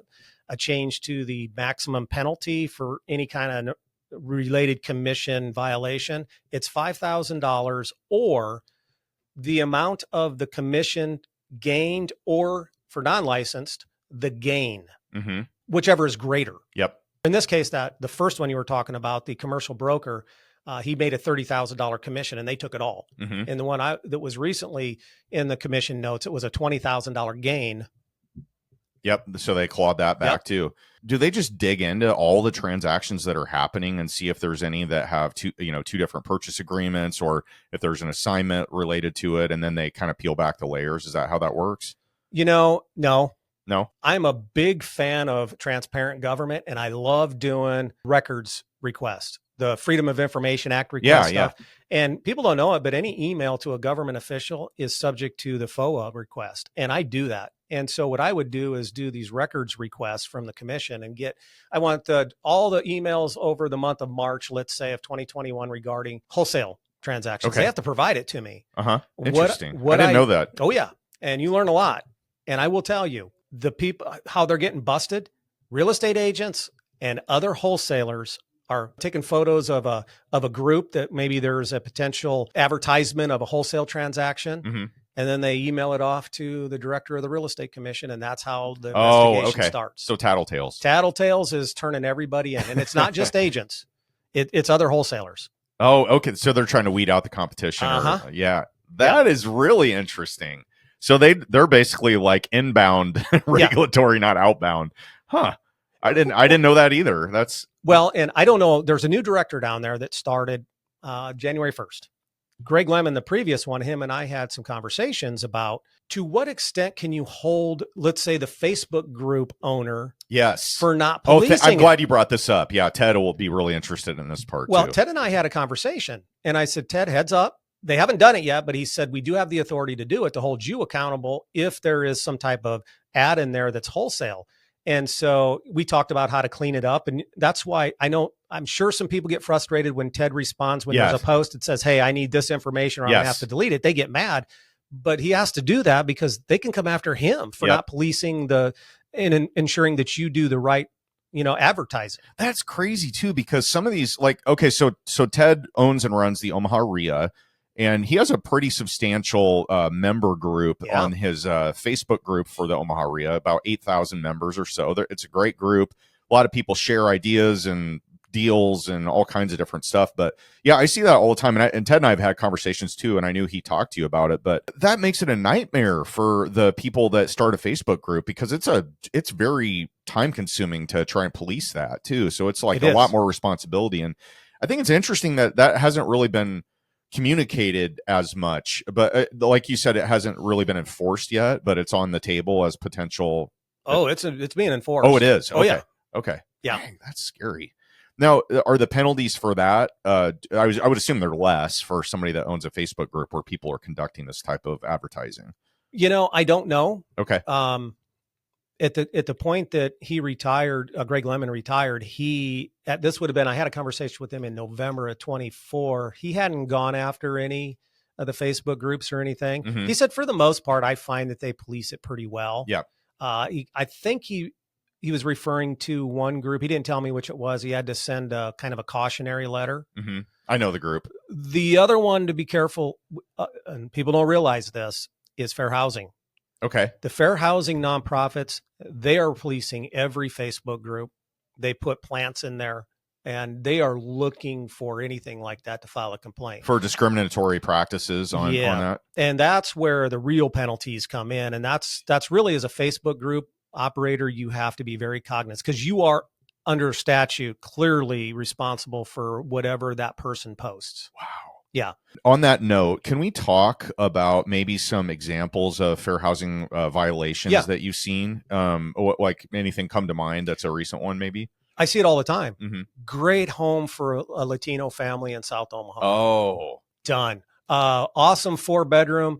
change to the maximum penalty for any kind of related commission violation. It's $5,000 or the amount of the commission gained, or for non-licensed, the gain, whichever is greater. Yep. In this case, that the first one you were talking about, the commercial broker, he made a $30,000 commission and they took it all. And the one that was recently in the commission notes, it was a $20,000 gain. Yep. So they clawed that back too. Do they just dig into all the transactions that are happening and see if there's any that have two different purchase agreements, or if there's an assignment related to it, and then they kind of peel back the layers? Is that how that works? No. No. I'm a big fan of transparent government, and I love doing records requests, the Freedom of Information Act request stuff. And people don't know it, but any email to a government official is subject to the FOA request. And I do that. And so what I would do is do these records requests from the commission and I want all the emails over the month of March, let's say, of 2021 regarding wholesale transactions. Okay. They have to provide it to me. Interesting. I didn't know that. Oh, yeah. And you learn a lot. And I will tell you, the people, how they're getting busted, real estate agents and other wholesalers are taking photos of a group that maybe there's a potential advertisement of a wholesale transaction. And then they email it off to the director of the real estate commission. And that's how the investigation starts. So tattletales. Tattletales is turning everybody in. And it's not just agents. It's other wholesalers. Oh, okay. So they're trying to weed out the competition. That is really interesting. So they're basically like inbound regulatory, not outbound. Huh. I didn't know that either. And I don't know. There's a new director down there that started January 1st. Greg Lemon, the previous one, him and I had some conversations about to what extent can you hold, let's say, the Facebook group owner for not policing I'm glad you brought this up. Yeah, Ted will be really interested in this part too. Ted and I had a conversation, and I said, Ted, heads up. They haven't done it yet, but he said, we do have the authority to do it, to hold you accountable if there is some type of ad in there that's wholesale. And so we talked about how to clean it up. And that's why I'm sure some people get frustrated when Ted responds when there's a post that says, hey, I need this information or I'm going to have to delete it. They get mad, but he has to do that because they can come after him for not policing and ensuring that you do the right, advertising. That's crazy too, because some of these so Ted owns and runs the Omaha REIA. And he has a pretty substantial member group on his Facebook group for the Omaha REIA, about 8,000 members or so. It's a great group. A lot of people share ideas and deals and all kinds of different stuff. But yeah, I see that all the time. And Ted and I have had conversations too, and I knew he talked to you about it. But that makes it a nightmare for the people that start a Facebook group, because it's very time consuming to try and police that too. So it's like a lot more responsibility. And I think it's interesting that hasn't really been communicated as much, but like you said, it hasn't really been enforced yet, but it's on the table as potential. It's being enforced. Oh, it is. Okay. Okay. Yeah. Dang, that's scary. Now, are the penalties for that? I would assume they're less for somebody that owns a Facebook group where people are conducting this type of advertising. I don't know. Okay. At the point that he retired, Greg Lemon retired, this would have been, I had a conversation with him in November of 24. He hadn't gone after any of the Facebook groups or anything. He said, for the most part, I find that they police it pretty well. Yeah. I think he was referring to one group. He didn't tell me which it was. He had to send a kind of a cautionary letter. I know the group. The other one to be careful, and people don't realize this, is fair housing. Okay. The fair housing nonprofits, they are policing every Facebook group. They put plants in there, and they are looking for anything like that to file a complaint. For discriminatory practices on that. And that's where the real penalties come in. And that's really, as a Facebook group operator, you have to be very cognizant, because you are under statute clearly responsible for whatever that person posts. Wow. Yeah. On that note, can we talk about maybe some examples of fair housing violations that you've seen? Like anything come to mind that's a recent one, maybe? I see it all the time. Mm-hmm. Great home for a Latino family in South Omaha. Oh, done. Awesome 4-bedroom.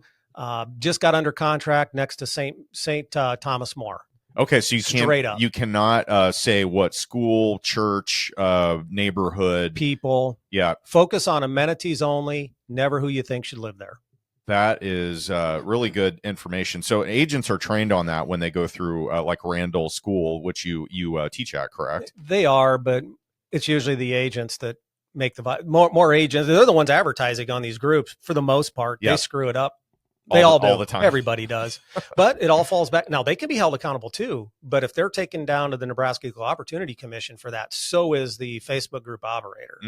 Just got under contract next to St. Thomas More. okay. So you cannot say what school, church, neighborhood, people. Yeah. Focus on amenities only. Never who you think should live there. That is really good information. So agents are trained on that when they go through like Randall School, which you teach at, correct? They are, but it's usually the agents that make more agents. They're the ones advertising on these groups for the most part. Yep. They screw it up. They all do. All the time. Everybody does. But it all falls back. Now, they can be held accountable too. But if they're taken down to the Nebraska Equal Opportunity Commission for that, so is the Facebook group operator.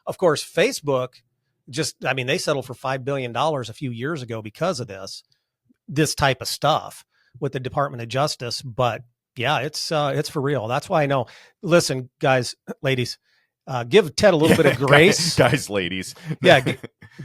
Of course, Facebook they settled for $5 billion a few years ago because of this type of stuff with the Department of Justice. But yeah, it's for real. That's why I know. Listen, guys, ladies, give Ted a little bit of grace. guys, ladies. Yeah.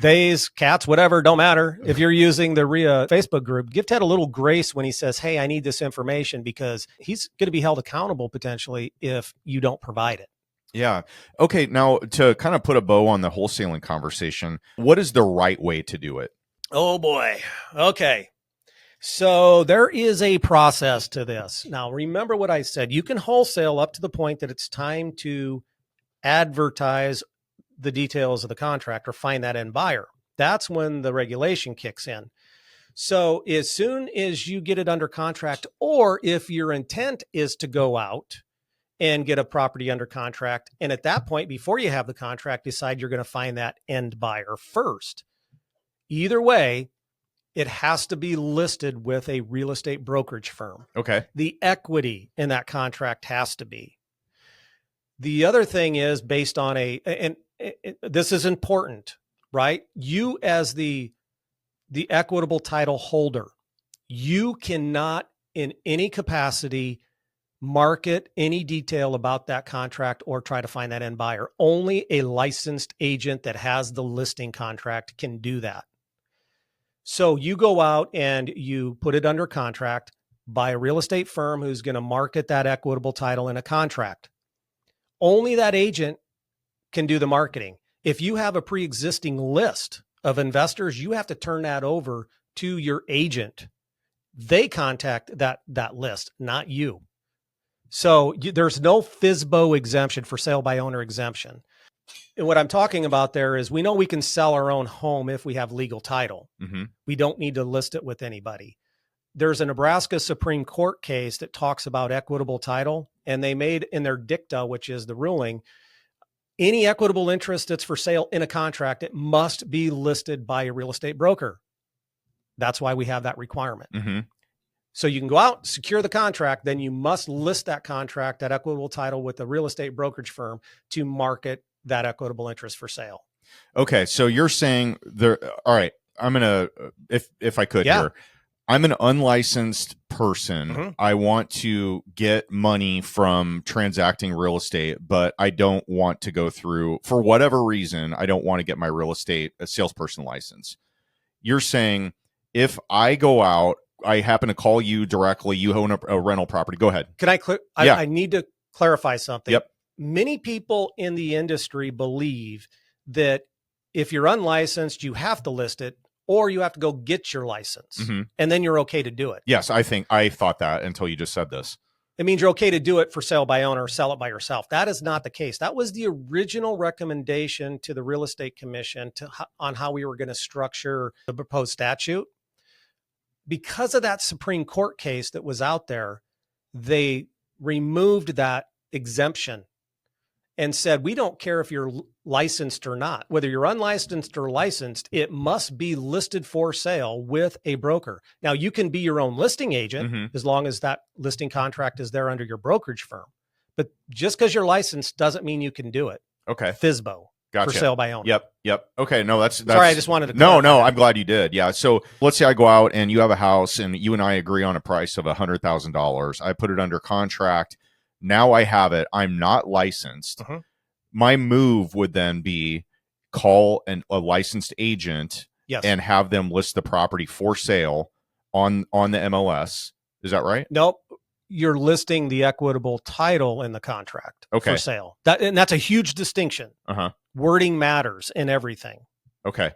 Theys, cats, whatever, don't matter. If you're using the REIA Facebook group, give Ted a little grace when he says, hey, I need this information, because he's going to be held accountable potentially if you don't provide it. Yeah. Okay. Now, to kind of put a bow on the wholesaling conversation, what is the right way to do it? Oh, boy. Okay. So there is a process to this. Now, remember what I said. You can wholesale up to the point that it's time to advertise the details of the contract or find that end buyer. That's when the regulation kicks in. So as soon as you get it under contract, or if your intent is to go out and get a property under contract, and at that point, before you have the contract, decide you're going to find that end buyer first. Either way, it has to be listed with a real estate brokerage firm. Okay. The equity in that contract has to be. The other thing is based on this is important, right? You as the equitable title holder, you cannot in any capacity market any detail about that contract or try to find that end buyer. Only a licensed agent that has the listing contract can do that. So you go out and you put it under contract by a real estate firm who's going to market that equitable title in a contract. Only that agent can do the marketing. If you have a pre-existing list of investors, you have to turn that over to your agent. They contact that list, not you. So there's no FSBO exemption, for sale by owner exemption. And what I'm talking about there is, we know we can sell our own home if we have legal title. Mm-hmm. We don't need to list it with anybody. There's a Nebraska Supreme Court case that talks about equitable title, and they made in their dicta, which is the ruling, any equitable interest that's for sale in a contract, it must be listed by a real estate broker. That's why we have that requirement. Mm-hmm. So you can go out, secure the contract, then you must list that contract, that equitable title, with the real estate brokerage firm to market that equitable interest for sale. Okay. So you're saying all right, I'm going to, if I could here, I'm an unlicensed person. Mm-hmm. I want to get money from transacting real estate, but I don't want to go through, for whatever reason, I don't want to get my real estate salesperson license. You're saying if I go out, I happen to call you directly, you own a rental property. Go ahead. Can I I need to clarify something. Yep. Many people in the industry believe that if you're unlicensed, you have to list it, or you have to go get your license, mm-hmm. and then you're okay to do it. Yes, I thought that until you just said this. It means you're okay to do it for sale by owner, sell it by yourself. That is not the case. That was the original recommendation to the Real Estate Commission on how we were going to structure the proposed statute. Because of that Supreme Court case that was out there, they removed that exemption and said, we don't care if you're licensed or not. Whether you're unlicensed or licensed, it must be listed for sale with a broker. Now, you can be your own listing agent, mm-hmm. as long as that listing contract is there under your brokerage firm. But just because you're licensed doesn't mean you can do it. Okay. FSBO. Gotcha. For sale by owner. Yep. Okay. No, that's sorry. I just wanted to. No. I'm glad you did. Yeah. So let's say I go out and you have a house and you and I agree on a price of $100,000. I put it under contract. Now I have it. I'm not licensed. Uh-huh. My move would then be call a licensed agent, yes. and have them list the property for sale on the MLS. Is that right? Nope. you're listing the equitable title in the contract for sale. And that's a huge distinction. Wording matters in everything. Okay.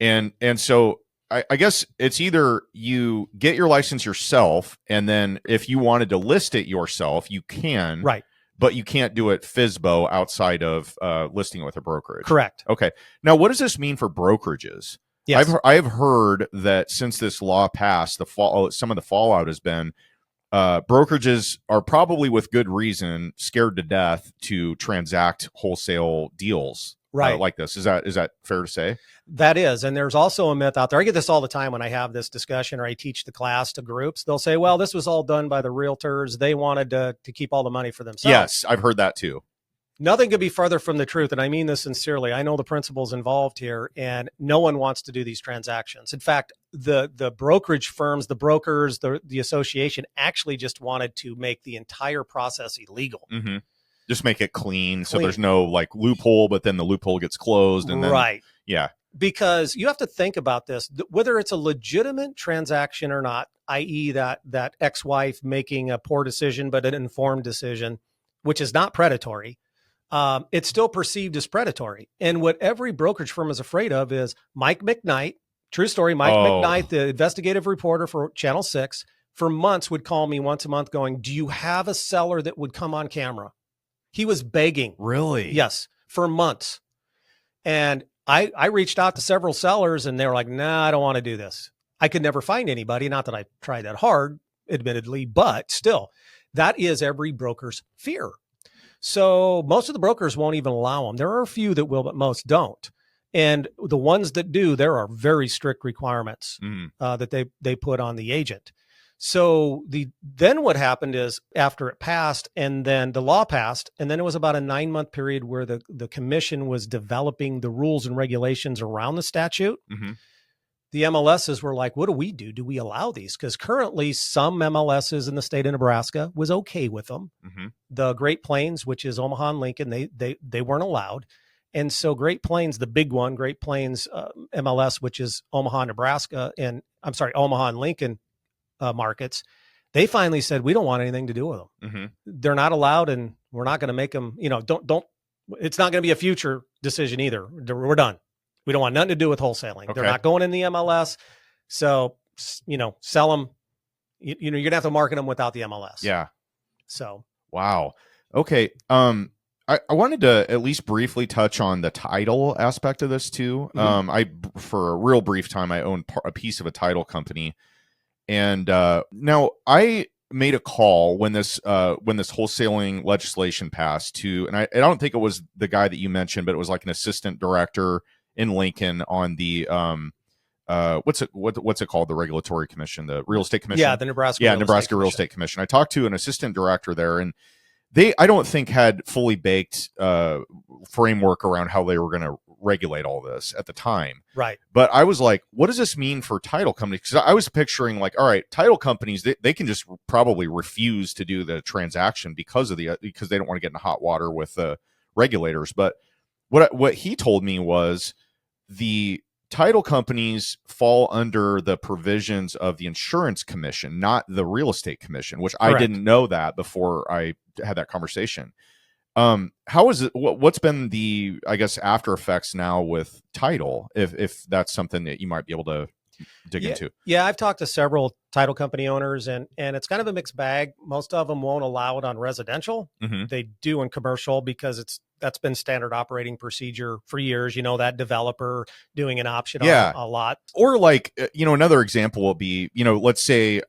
And so I guess it's either you get your license yourself, and then if you wanted to list it yourself, you can. Right. But you can't do it FSBO outside of listing it with a brokerage. Correct. Okay. Now, what does this mean for brokerages? Yes. I've heard that since this law passed, some of the fallout has been brokerages are probably with good reason scared to death to transact wholesale deals like this. Is that fair to say? That is. And there's also a myth out there. I get this all the time when I have this discussion or I teach the class to groups. They'll say, well, this was all done by the realtors. They wanted to keep all the money for themselves. Yes, I've heard that too. Nothing could be further from the truth. And I mean this sincerely. I know the principals involved here, and no one wants to do these transactions. In fact, the brokerage firms, the brokers, the association actually just wanted to make the entire process illegal. Mm-hmm. Just make it clean. So there's no like loophole, but then the loophole gets closed. And then, yeah. Because you have to think about this, whether it's a legitimate transaction or not, i.e. that ex-wife making a poor decision, but an informed decision, which is not predatory. It's still perceived as predatory. And what every brokerage firm is afraid of is Mike McKnight, true story, McKnight, the investigative reporter for Channel 6, for months would call me once a month going, do you have a seller that would come on camera? He was begging. Really? Yes, for months. And I reached out to several sellers and they were like, nah, I don't want to do this. I could never find anybody. Not that I tried that hard, admittedly, but still, that is every broker's fear. So most of the brokers won't even allow them. There are a few that will, but most don't. And the ones that do, there are very strict requirements that they put on the agent. So then what happened is after it passed and then the law passed, and then it was about a 9-month period where the commission was developing the rules and regulations around the statute. Mm-hmm. The MLSs were like, what do we do? Do we allow these? Because currently some MLSs in the state of Nebraska was okay with them. Mm-hmm. The Great Plains, which is Omaha and Lincoln, they weren't allowed. And so Great Plains, the big one, Great Plains MLS, which is Omaha, Nebraska, Omaha and Lincoln markets, they finally said, we don't want anything to do with them. Mm-hmm. They're not allowed, and we're not going to make them, don't, it's not going to be a future decision either. We're done. We don't want nothing to do with wholesaling. Okay. They're not going in the MLS. So, sell them, you're going to have to market them without the MLS. Yeah. So. Wow. Okay. I wanted to at least briefly touch on the title aspect of this too. Mm-hmm. For a real brief time, I owned a piece of a title company. And now I made a call when this wholesaling legislation passed and I don't think it was the guy that you mentioned, but it was like an assistant director in Lincoln on the what's it called, the regulatory commission, the real estate commission. Yeah, the Nebraska Real Estate Commission. I talked to an assistant director there, and they, I don't think, had fully baked framework around how they were going to regulate all this at the time. Right. But I was like, what does this mean for title companies? Because I was picturing like, all right, title companies, they can just probably refuse to do the transaction because they don't want to get in hot water with the regulators. But what he told me was the title companies fall under the provisions of the insurance commission, not the real estate commission, which Correct. I didn't know that before I had that conversation. How is it? What's been the, I guess, after effects now with title, if that's something that you might be able to dig into? Yeah, I've talked to several title company owners, and it's kind of a mixed bag. Most of them won't allow it on residential. Mm-hmm. They do in commercial because that's been standard operating procedure for years. That developer doing an option on a lot. Or like, another example will be, let's say,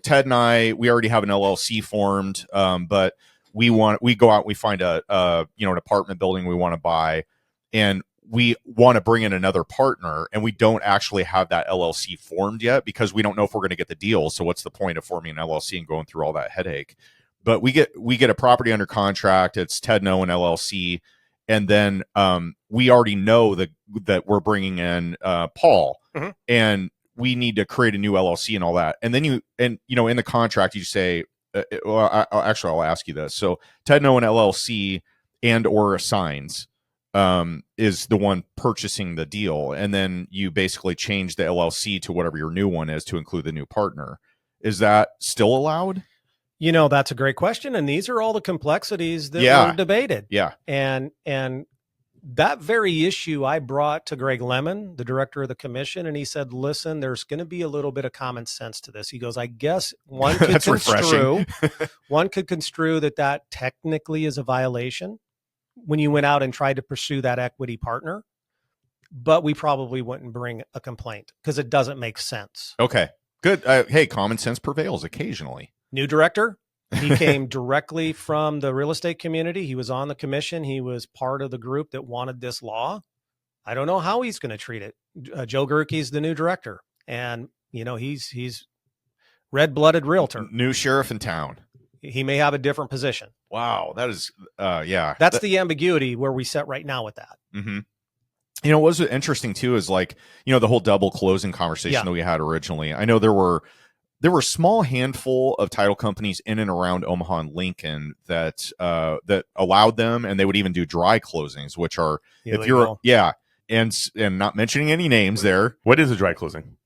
Ted and I, we already have an LLC formed, but we go out and we find an apartment building we want to buy, and we want to bring in another partner, and we don't actually have that LLC formed yet because we don't know if we're going to get the deal. So what's the point of forming an LLC and going through all that headache? But we get a property under contract. It's Ted and Owen LLC. And then we already know that we're bringing in Paul, mm-hmm. and we need to create a new LLC and all that. And then in the contract, you say, I'll ask you this. So Ted and Owen LLC and or assigns is the one purchasing the deal. And then you basically change the LLC to whatever your new one is to include the new partner. Is that still allowed? That's a great question. And these are all the complexities that were debated. Yeah. And that very issue I brought to Greg Lemon, the director of the commission, and he said, listen, there's going to be a little bit of common sense to this. He goes, I guess one could construe that technically is a violation when you went out and tried to pursue that equity partner, but we probably wouldn't bring a complaint because it doesn't make sense. Okay, good. Hey, common sense prevails occasionally. New director. He came directly from the real estate community. He was on the commission. He was part of the group that wanted this law. I don't know how he's going to treat it. Joe Gerke's the new director, and he's red-blooded realtor, new sheriff in town. He may have a different position. Wow, that is That's the ambiguity where we sit right now with that. Mm-hmm. What's interesting too is the whole double closing conversation that we had originally. I know there were a small handful of title companies in and around Omaha and Lincoln that allowed them, and they would even do dry closings, which are illegal. and not mentioning any names there. What is a dry closing?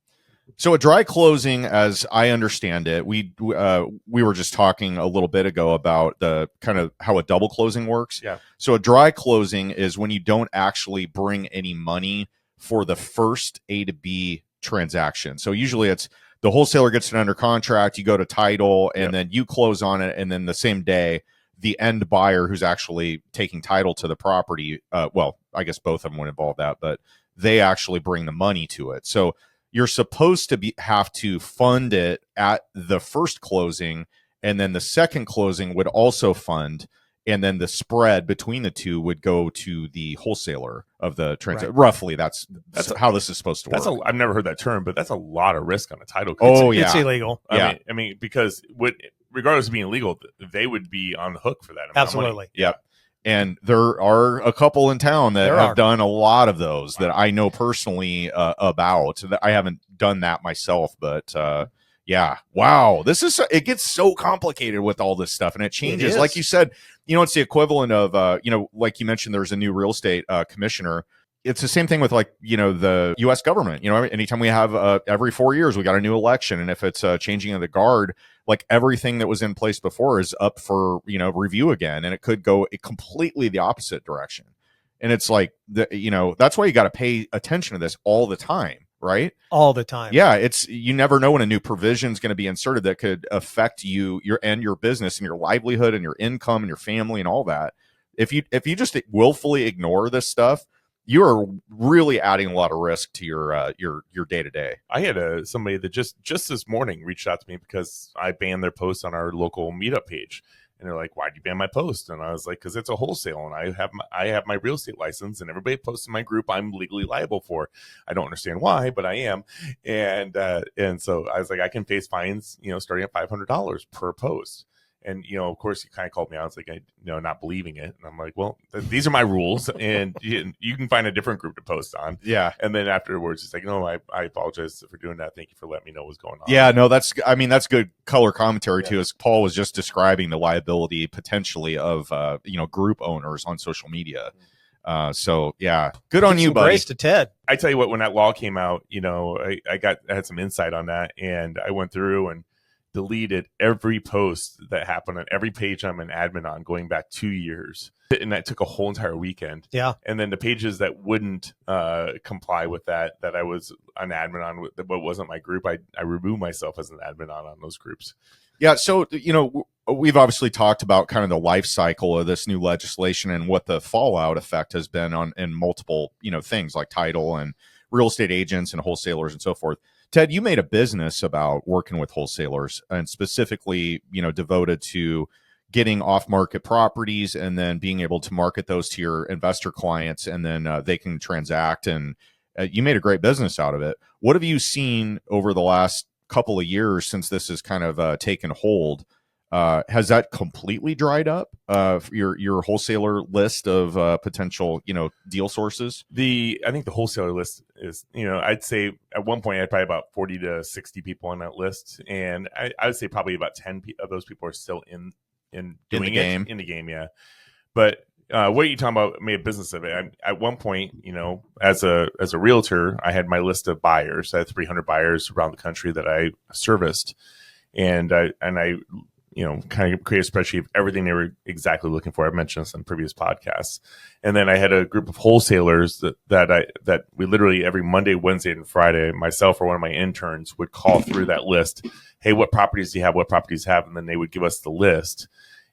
So a dry closing, as I understand it, we were just talking a little bit ago about the kind of how a double closing works. Yeah. So a dry closing is when you don't actually bring any money for the first A to B transaction. So usually it's the wholesaler gets it under contract, you go to title, and then you close on it, and then the same day, the end buyer who's actually taking title to the property, well, I guess both of them would involve that, but they actually bring the money to it. So you're supposed to have to fund it at the first closing, and then the second closing would also fund, and then the spread between the two would go to the wholesaler of the transaction. Right. Roughly, that's how this is supposed to work. I've never heard that term, but that's a lot of risk on a title. It's illegal. I mean, because regardless of being illegal, they would be on the hook for that. Absolutely. Yeah. And there are a couple in town that have done a lot of those that I know personally about. I haven't done that myself, but yeah. Wow. It gets so complicated with all this stuff, and it changes. Like you said, it's the equivalent of, like you mentioned, there's a new real estate commissioner. It's the same thing with the U.S. government. Anytime we have every 4 years, we got a new election. And if it's changing of the guard, everything that was in place before is up for, review again. And it could go completely the opposite direction. And it's that's why you got to pay attention to this all the time. Right? All the time. Yeah. You never know when a new provision is going to be inserted that could affect your business and your livelihood and your income and your family and all that. If you just willfully ignore this stuff, you are really adding a lot of risk to your day to day. I had somebody that just this morning reached out to me because I banned their post on our local meetup page. And they're like, why'd you ban my post? And I was like, because it's a wholesale, and I have my real estate license, and everybody posts in my group I'm legally liable for. I don't understand why, but I am. And so I was like, I can face fines, starting at $500 per post. And, of course, he kind of called me out. I was like, not believing it. And I'm like, well, these are my rules, and you can find a different group to post on. Yeah. And then afterwards, he's like, no, I apologize for doing that. Thank you for letting me know what's going on. Yeah, no, that's good color commentary too, as Paul was just describing the liability potentially of, group owners on social media. So yeah, good on you, buddy. Grace to Ted. I tell you what, when that law came out, I had some insight on that, and I went through and deleted every post that happened on every page I'm an admin on going back 2 years. And that took a whole entire weekend. Yeah. And then the pages that wouldn't comply with that I was an admin on, but wasn't my group, I removed myself as an admin on those groups. Yeah. So, we've obviously talked about kind of the life cycle of this new legislation and what the fallout effect has been in multiple, things like title and real estate agents and wholesalers and so forth. Ted, you made a business about working with wholesalers, and specifically, devoted to getting off-market properties and then being able to market those to your investor clients, and then they can transact. And you made a great business out of it. What have you seen over the last couple of years since this has kind of taken hold? Has that completely dried up? Your wholesaler list of potential, deal sources? I think the wholesaler list is, I'd say at one point I had probably about 40 to 60 people on that list, and I would say probably about 10 of those people are still in the game. Yeah, but what are you talking about? Made a business of it. At one point, as a realtor, I had my list of buyers. I had 300 buyers around the country that I serviced, and I kind of create a spreadsheet of everything they were exactly looking for. I've mentioned this on previous podcasts. And then I had a group of wholesalers that we literally every Monday, Wednesday, and Friday, myself or one of my interns would call through that list. Hey, what properties do you have? What properties have? And then they would give us the list.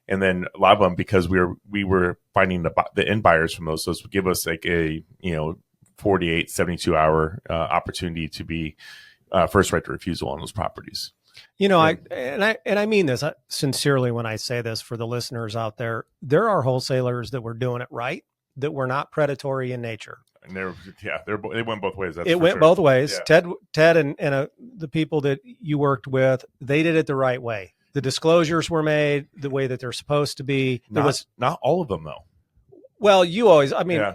And then a lot of them, because we were finding the end buyers from those would give us like a 48, 72 hour opportunity to be first right to refusal on those properties. I mean this sincerely when I say this for the listeners out there. There are wholesalers that were doing it right, that were not predatory in nature. And they went both ways. It went both ways. Yeah. Ted and the people that you worked with, they did it the right way. The disclosures were made the way that they're supposed to be. Not all of them though. Well, you always. I mean, yeah.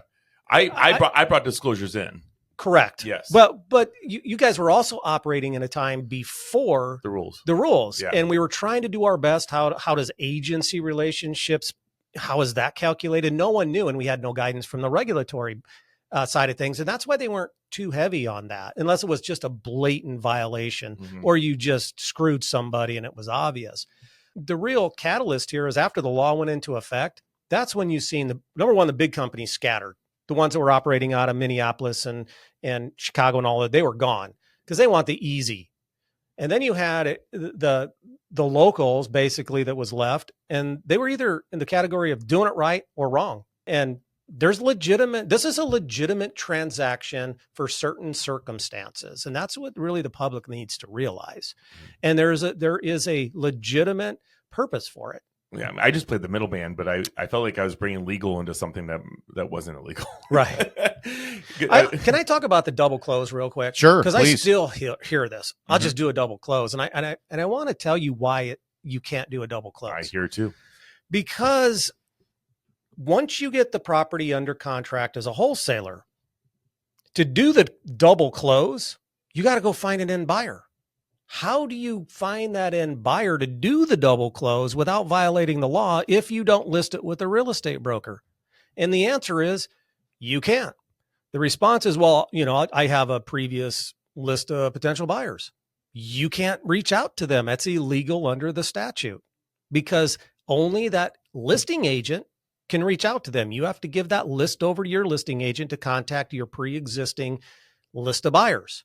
I brought disclosures in. Correct. Yes. But you guys were also operating in a time before the rules. Yeah. And we were trying to do our best. How does agency relationships, how is that calculated? No one knew, and we had no guidance from the regulatory side of things. And that's why they weren't too heavy on that, unless it was just a blatant violation or you just screwed somebody and it was obvious. The real catalyst here is after the law went into effect, that's when you've seen the big companies scattered. The ones that were operating out of Minneapolis and Chicago and all that, they were gone because they want the easy. And then you had the locals basically that was left, and they were either in the category of doing it right or wrong. And this is a legitimate transaction for certain circumstances. And that's what really the public needs to realize. And there is a legitimate purpose for it. Yeah, I just played the middleman, but I felt like I was bringing legal into something that wasn't illegal. Right. Can I talk about the double close real quick? Sure. Because I still hear this. I'll just do a double close, and I want to tell you why you can't do a double close. I hear too. Because once you get the property under contract as a wholesaler, to do the double close, you got to go find an end buyer. How do you find that end buyer to do the double close without violating the law if you don't list it with a real estate broker? And the answer is you can't. The response is, well, I have a previous list of potential buyers. You can't reach out to them. That's illegal under the statute because only that listing agent can reach out to them. You have to give that list over to your listing agent to contact your pre-existing list of buyers.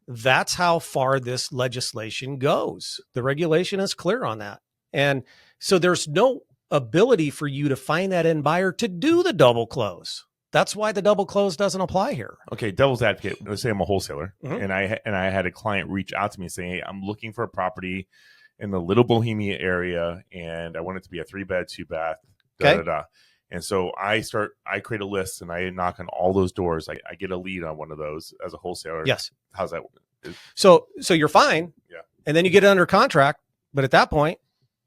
That's how far this legislation goes. The regulation is clear on that. And so there's no ability for you to find that end buyer to do the double close. That's why the double close doesn't apply here. Okay, devil's advocate. Let's say I'm a wholesaler and I had a client reach out to me saying, hey, I'm looking for a property in the Little Bohemia area and I want it to be a 3-bed, 2-bath, And so I create a list and I knock on all those doors. I get a lead on one of those as a wholesaler. Yes. How's that? So you're fine. Yeah. And then you get it under contract. But at that point,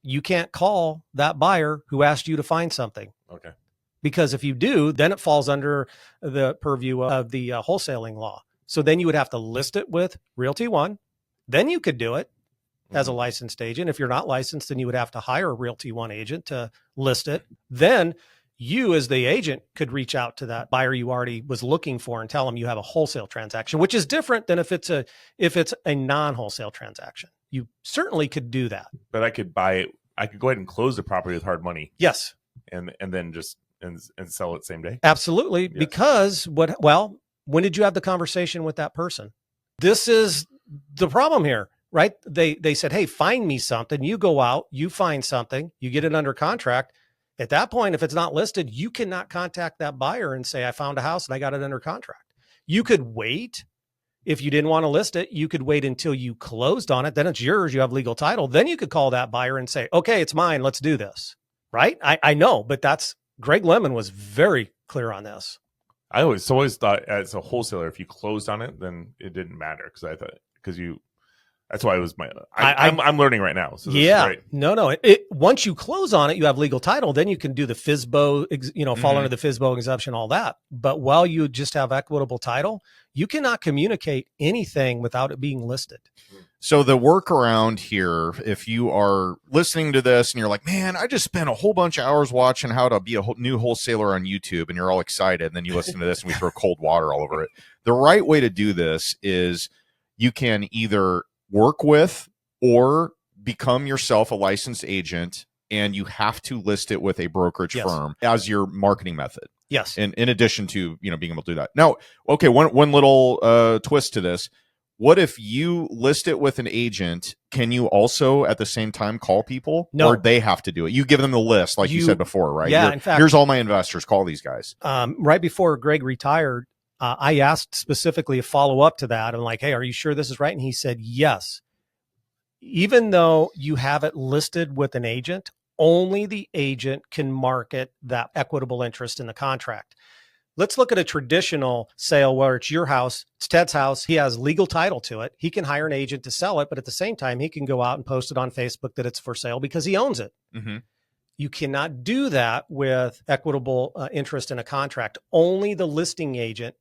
you can't call that buyer who asked you to find something. Okay. Because if you do, then it falls under the purview of the wholesaling law. So then you would have to list it with Realty One. Then you could do it as a licensed agent. If you're not licensed, then you would have to hire a Realty One agent to list it. Then you as the agent could reach out to that buyer you already was looking for and tell them you have a wholesale transaction, which is different than if it's a non-wholesale transaction. You certainly could do that. But I could buy it. I could go ahead and close the property with hard money. Yes. And then just and sell it same day. Absolutely. Yes. Because when did you have the conversation with that person? This is the problem here, right? They said, hey, find me something. You go out, you find something, you get it under contract. At that point, if it's not listed, you cannot contact that buyer and say, I found a house and I got it under contract. You could wait. If you didn't want to list it, you could wait until you closed on it. Then it's yours. You have legal title. Then you could call that buyer and say, okay, it's mine. Let's do this. Right? I know, but Greg Lemon was very clear on this. I always thought as a wholesaler, if you closed on it, then it didn't matter that's why it was I'm learning right now. So this is great. No. Once you close on it, you have legal title. Then you can do the FSBO, fall under the FSBO exemption, all that. But while you just have equitable title, you cannot communicate anything without it being listed. So the workaround here, if you are listening to this and you're like, man, I just spent a whole bunch of hours watching how to be a new wholesaler on YouTube, and you're all excited, and then you listen to this and we throw cold water all over it. The right way to do this is you can either work with or become yourself a licensed agent, and you have to list it with a brokerage firm as your marketing method. Yes. In addition to, being able to do that. Now, okay, one little twist to this. What if you list it with an agent? Can you also at the same time call people? No. Or they have to do it? You give them the list, like you said before, right? Yeah, in fact, here's all my investors. Call these guys. Right before Greg retired, I asked specifically a follow-up to that. I'm like, hey, are you sure this is right? And he said, yes. Even though you have it listed with an agent, only the agent can market that equitable interest in the contract. Let's look at a traditional sale where it's your house, it's Ted's house. He has legal title to it. He can hire an agent to sell it, but at the same time, he can go out and post it on Facebook that it's for sale because he owns it. Mm-hmm. You cannot do that with equitable interest in a contract. Only the listing agent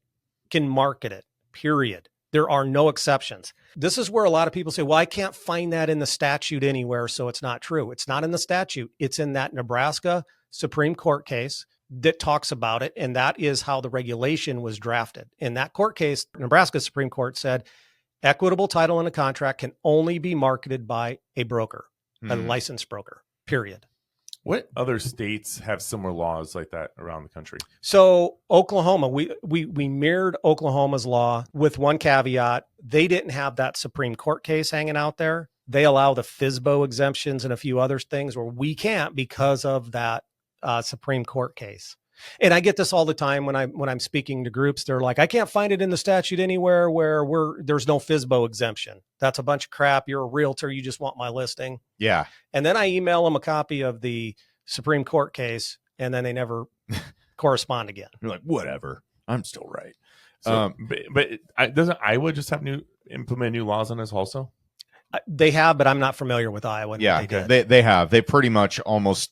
can market it, period. There are no exceptions. This is where a lot of people say, well, I can't find that in the statute anywhere, so it's not true. It's not in the statute. It's in that Nebraska Supreme Court case that talks about it, and that is how the regulation was drafted. In that court case, Nebraska Supreme Court said equitable title in a contract can only be marketed by a broker, a licensed broker, period. What other states have similar laws like that around the country? So Oklahoma, we mirrored Oklahoma's law with one caveat. They didn't have that Supreme Court case hanging out there. They allow the FSBO exemptions and a few other things where we can't because of that Supreme Court case. And I get this all the time when I'm speaking to groups. They're like, I can't find it in the statute anywhere where there's no FSBO exemption. That's a bunch of crap. You're a realtor. You just want my listing. Yeah. And then I email them a copy of the Supreme Court case, and then they never correspond again. You're like, whatever. I'm still right. So, but doesn't Iowa just have implement new laws on this also? They have, but I'm not familiar with Iowa. Yeah, they have. They pretty much almost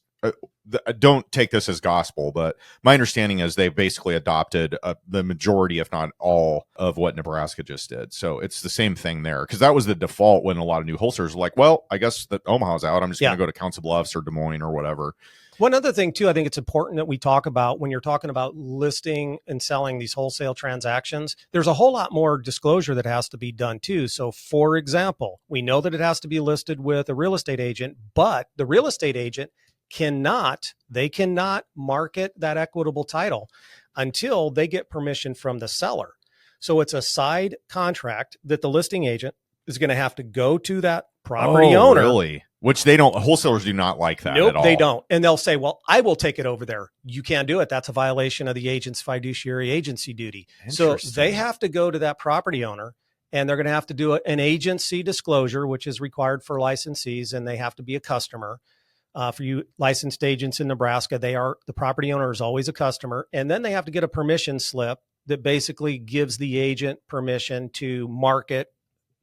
don't take this as gospel, but my understanding is they basically adopted the majority, if not all, of what Nebraska just did. So it's the same thing there, because that was the default when a lot of new wholesalers were like, well, I guess that Omaha's out. I'm just going to go to Council Bluffs or Des Moines or whatever. One other thing, too, I think it's important that we talk about when you're talking about listing and selling these wholesale transactions, there's a whole lot more disclosure that has to be done, too. So, for example, we know that it has to be listed with a real estate agent, but the real estate agent cannot market that equitable title until they get permission from the seller. So it's a side contract that the listing agent is going to have to go to that property owner. Really? Which they don't, wholesalers do not like that at all. They don't. And they'll say, well, I will take it over there. You can't do it. That's a violation of the agent's fiduciary agency duty. So they have to go to that property owner, and they're going to have to do an agency disclosure, which is required for licensees, and they have to be a customer. For you licensed agents in Nebraska, the property owner is always a customer. And then they have to get a permission slip that basically gives the agent permission to market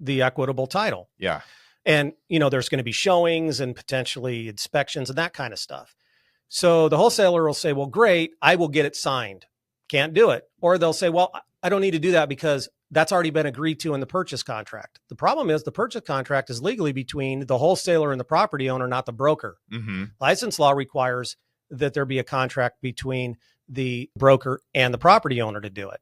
the equitable title. Yeah. And, there's going to be showings and potentially inspections and that kind of stuff. So the wholesaler will say, well, great, I will get it signed. Can't do it. Or they'll say, well, I don't need to do that because that's already been agreed to in the purchase contract. The problem is the purchase contract is legally between the wholesaler and the property owner, not the broker. Mm-hmm. License law requires that there be a contract between the broker and the property owner to do it.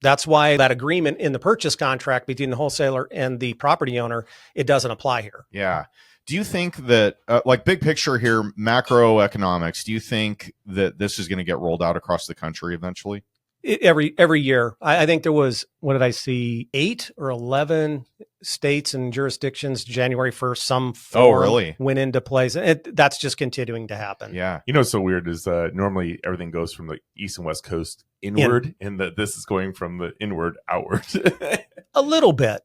That's why that agreement in the purchase contract between the wholesaler and the property owner, it doesn't apply here. Yeah. Do you think that, like big picture here, macroeconomics, do you think that this is going to get rolled out across the country eventually? Every year. I think there was, what did I see, 8 or 11 states and jurisdictions January 1st, some form went into place. That's just continuing to happen. Yeah. What's so weird is normally everything goes from the east and west coast inward, and that this is going from the inward outward. A little bit.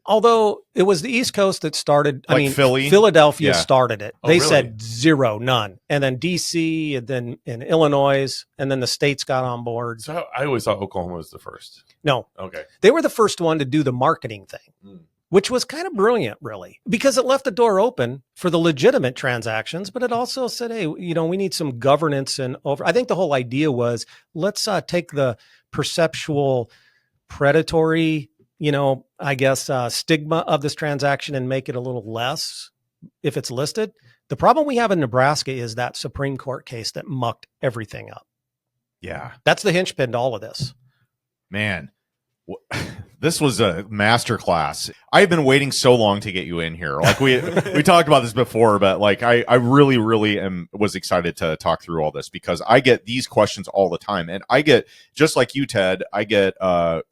Although it was the East Coast that started, Philadelphia started it. They said zero, none. And then DC, and then in Illinois, and then the states got on board. So I always thought Oklahoma was the first. No. Okay. They were the first one to do the marketing thing, which was kind of brilliant, really, because it left the door open for the legitimate transactions, but it also said, hey, we need some governance and I think the whole idea was, let's take the perceptual predatory stigma of this transaction and make it a little less if it's listed. The problem we have in Nebraska is that Supreme Court case that mucked everything up. Yeah. That's the linchpin to all of this. Man, This was a masterclass. I've been waiting so long to get you in here. Like we talked about this before, but like I really was excited to talk through all this because I get these questions all the time, and I get, just like you, Ted, I get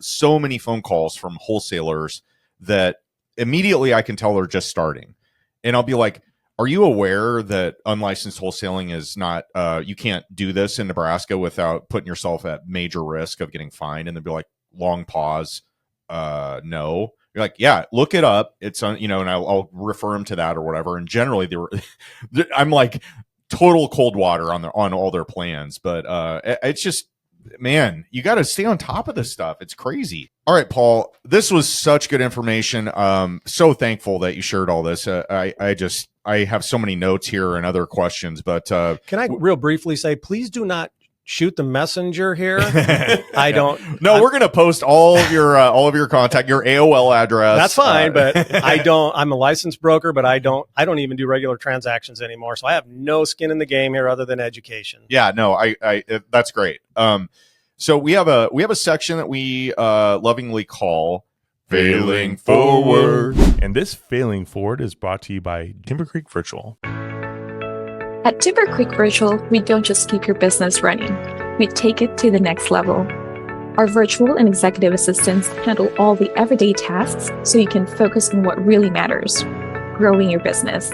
so many phone calls from wholesalers that immediately I can tell they're just starting, and I'll be like, "Are you aware that unlicensed wholesaling is not? You can't do this in Nebraska without putting yourself at major risk of getting fined?" And they'll be like, long pause. No. You're like, yeah, look it up. It's on, and I'll refer them to that or whatever. And generally I'm like total cold water on all their plans, but it's just, man, you got to stay on top of this stuff. It's crazy. All right, Paul, this was such good information. So thankful that you shared all this. I have so many notes here and other questions, but can I real briefly say, please do not shoot the messenger here. I don't. No, we're gonna post all of your contact, your AOL address. That's fine, but I don't. I'm a licensed broker, but I don't even do regular transactions anymore. So I have no skin in the game here other than education. Yeah, no, I that's great. So we have a section that we lovingly call Failing Forward, and this Failing Forward is brought to you by Timber Creek Virtual. At Timber Creek Virtual, we don't just keep your business running, we take it to the next level. Our virtual and executive assistants handle all the everyday tasks so you can focus on what really matters, growing your business.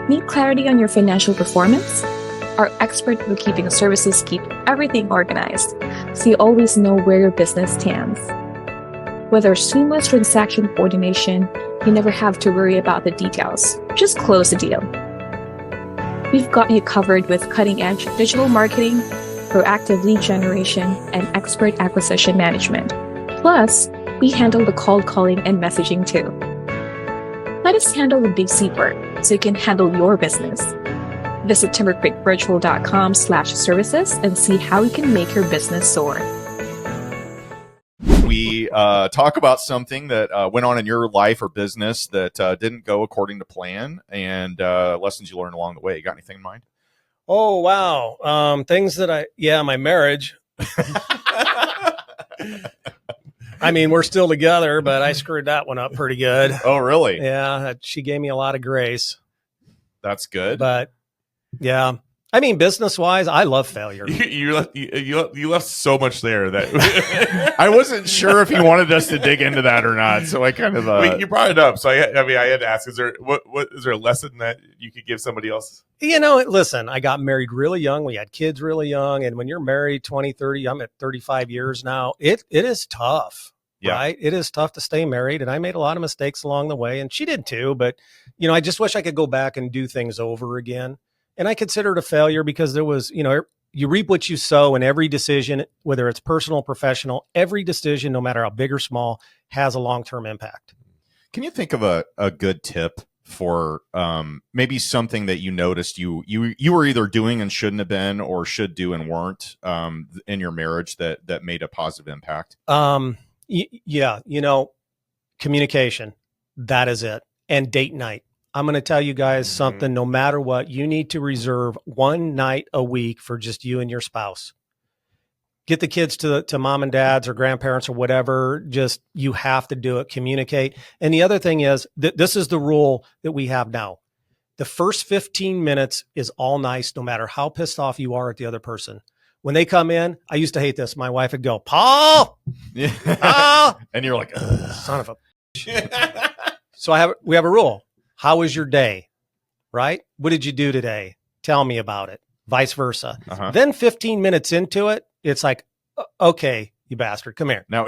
Need clarity on your financial performance? Our expert bookkeeping services keep everything organized so you always know where your business stands. With our seamless transaction coordination, you never have to worry about the details. Just close the deal. We've got you covered with cutting-edge digital marketing, proactive lead generation, and expert acquisition management. Plus, we handle the cold calling and messaging too. Let us handle the big C work so you can handle your business. Visit timbercreekvirtual.com/services and see how we can make your business soar. We talk about something that went on in your life or business that didn't go according to plan, and lessons you learned along the way. You got anything in mind? Oh, wow. Things that my marriage. I mean, we're still together, but I screwed that one up pretty good. Oh, really? Yeah. She gave me a lot of grace. That's good. But yeah. I mean, business-wise, I love failure. You left so much there that I wasn't sure if you wanted us to dig into that or not. So I kind of you brought it up. So I had to ask: is there a lesson that you could give somebody else? Listen, I got married really young. We had kids really young, and when you're married 20, 30, I'm at 35 years now. It is tough. Yeah. Right? It is tough to stay married, and I made a lot of mistakes along the way, and she did too. But I just wish I could go back and do things over again. And I consider it a failure because there was, you reap what you sow, and every decision, whether it's personal, professional, every decision, no matter how big or small, has a long-term impact. Can you think of a good tip for maybe something that you noticed you were either doing and shouldn't have been, or should do and weren't in your marriage that made a positive impact? Yeah, communication, that is it. And date night. I'm going to tell you guys something, no matter what, you need to reserve one night a week for just you and your spouse. Get the kids to mom and dad's or grandparents or whatever. Just, you have to do it, communicate. And the other thing is that this is the rule that we have now. The first 15 minutes is all nice, no matter how pissed off you are at the other person. When they come in, I used to hate this. My wife would go, Paul, Paul. And you're like, son of a. So we have a rule. How was your day? Right? What did you do today? Tell me about it. Vice versa. Uh-huh. Then 15 minutes into it, it's like, okay, you bastard, come here. No.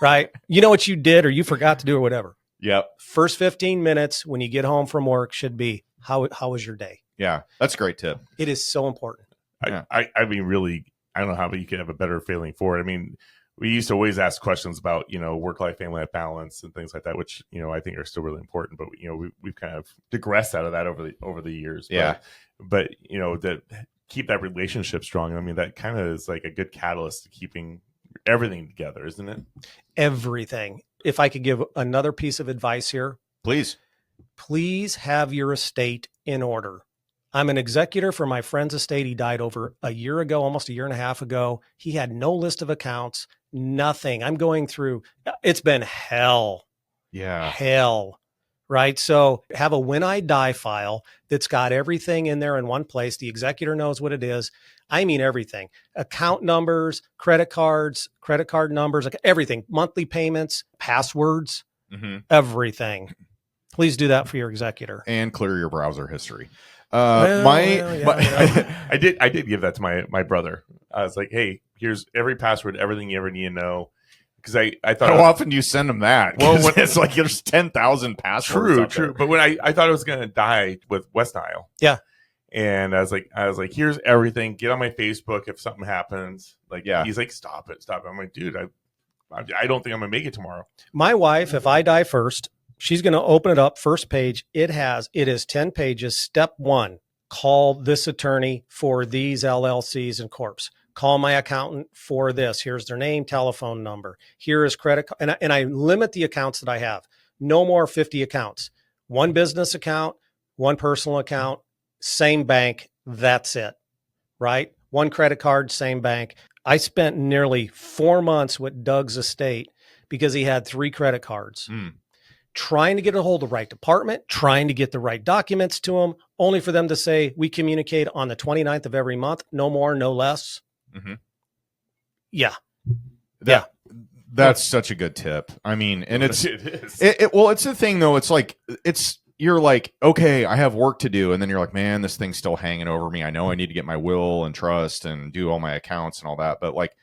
Right? You know what you did or you forgot to do or whatever. Yep. First 15 minutes when you get home from work should be, how was your day? Yeah, that's a great tip. It is so important. I mean, really, I don't know how you could have a better feeling for it. I mean, we used to always ask questions about, work-life, family-life balance and things like that, which, I think are still really important. But, we've kind of digressed out of that over the years. Yeah. But to keep that relationship strong, I mean, that kind of is like a good catalyst to keeping everything together, isn't it? Everything. If I could give another piece of advice here. Please have your estate in order. I'm an executor for my friend's estate. He died over a year ago, almost a year and a half ago. He had no list of accounts, nothing. I'm going through, it's been hell. Yeah. Hell. Right. So have a when I die file that's got everything in there in one place. The executor knows what it is. I mean, everything, account numbers, credit cards, credit card numbers, everything, monthly payments, passwords, everything. Please do that for your executor. And clear your browser history. I did give that to my brother. I was like, hey, here's every password, everything you ever need to know. Because I thought, how often do you send them that? Well, when it's like there's 10,000 passwords. True. But when I thought I was going to die with West Nile. Yeah. And I was like, here's everything. Get on my Facebook if something happens. Like, yeah. He's like, stop it. I'm like, dude, I don't think I'm gonna make it tomorrow. My wife, if I die first, she's going to open it up. First page. It is 10 pages. Step 1, call this attorney for these LLCs and corps. Call my accountant for this. Here's their name, telephone number. Here is credit. And I limit the accounts that I have. No more 50 accounts. One business account, one personal account, same bank. That's it. Right? One credit card, same bank. I spent nearly 4 months with Doug's estate because he had 3 credit cards. Trying to get a hold of the right department, trying to get the right documents to them, only for them to say, we communicate on the 29th of every month. No more, no less. Yeah. That's such a good tip. I mean, and it's the thing though. It's like, you're like, okay, I have work to do. And then you're like, man, this thing's still hanging over me. I know I need to get my will and trust and do all my accounts and all that. But like,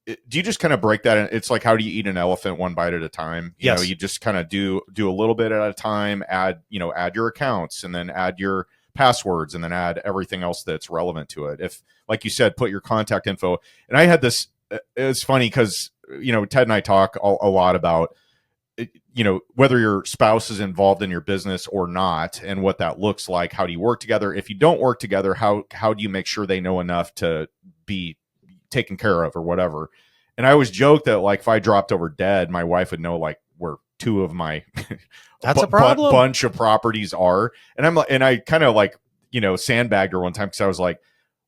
do you just kind of break that in? It's like, how do you eat an elephant one bite at a time? You know, you just kind of do a little bit at a time, add your accounts and then add your passwords and then add everything else that's relevant to it. If, like you said, put your contact info. And I had this, it's funny because, Ted and I talk a lot about, whether your spouse is involved in your business or not and what that looks like. How do you work together? If you don't work together, how do you make sure they know enough to be taken care of or whatever? And I always joke that like if I dropped over dead, my wife would know like where 2 of my that's a problem bunch of properties are. And I kind of like sandbagged her one time because I was like,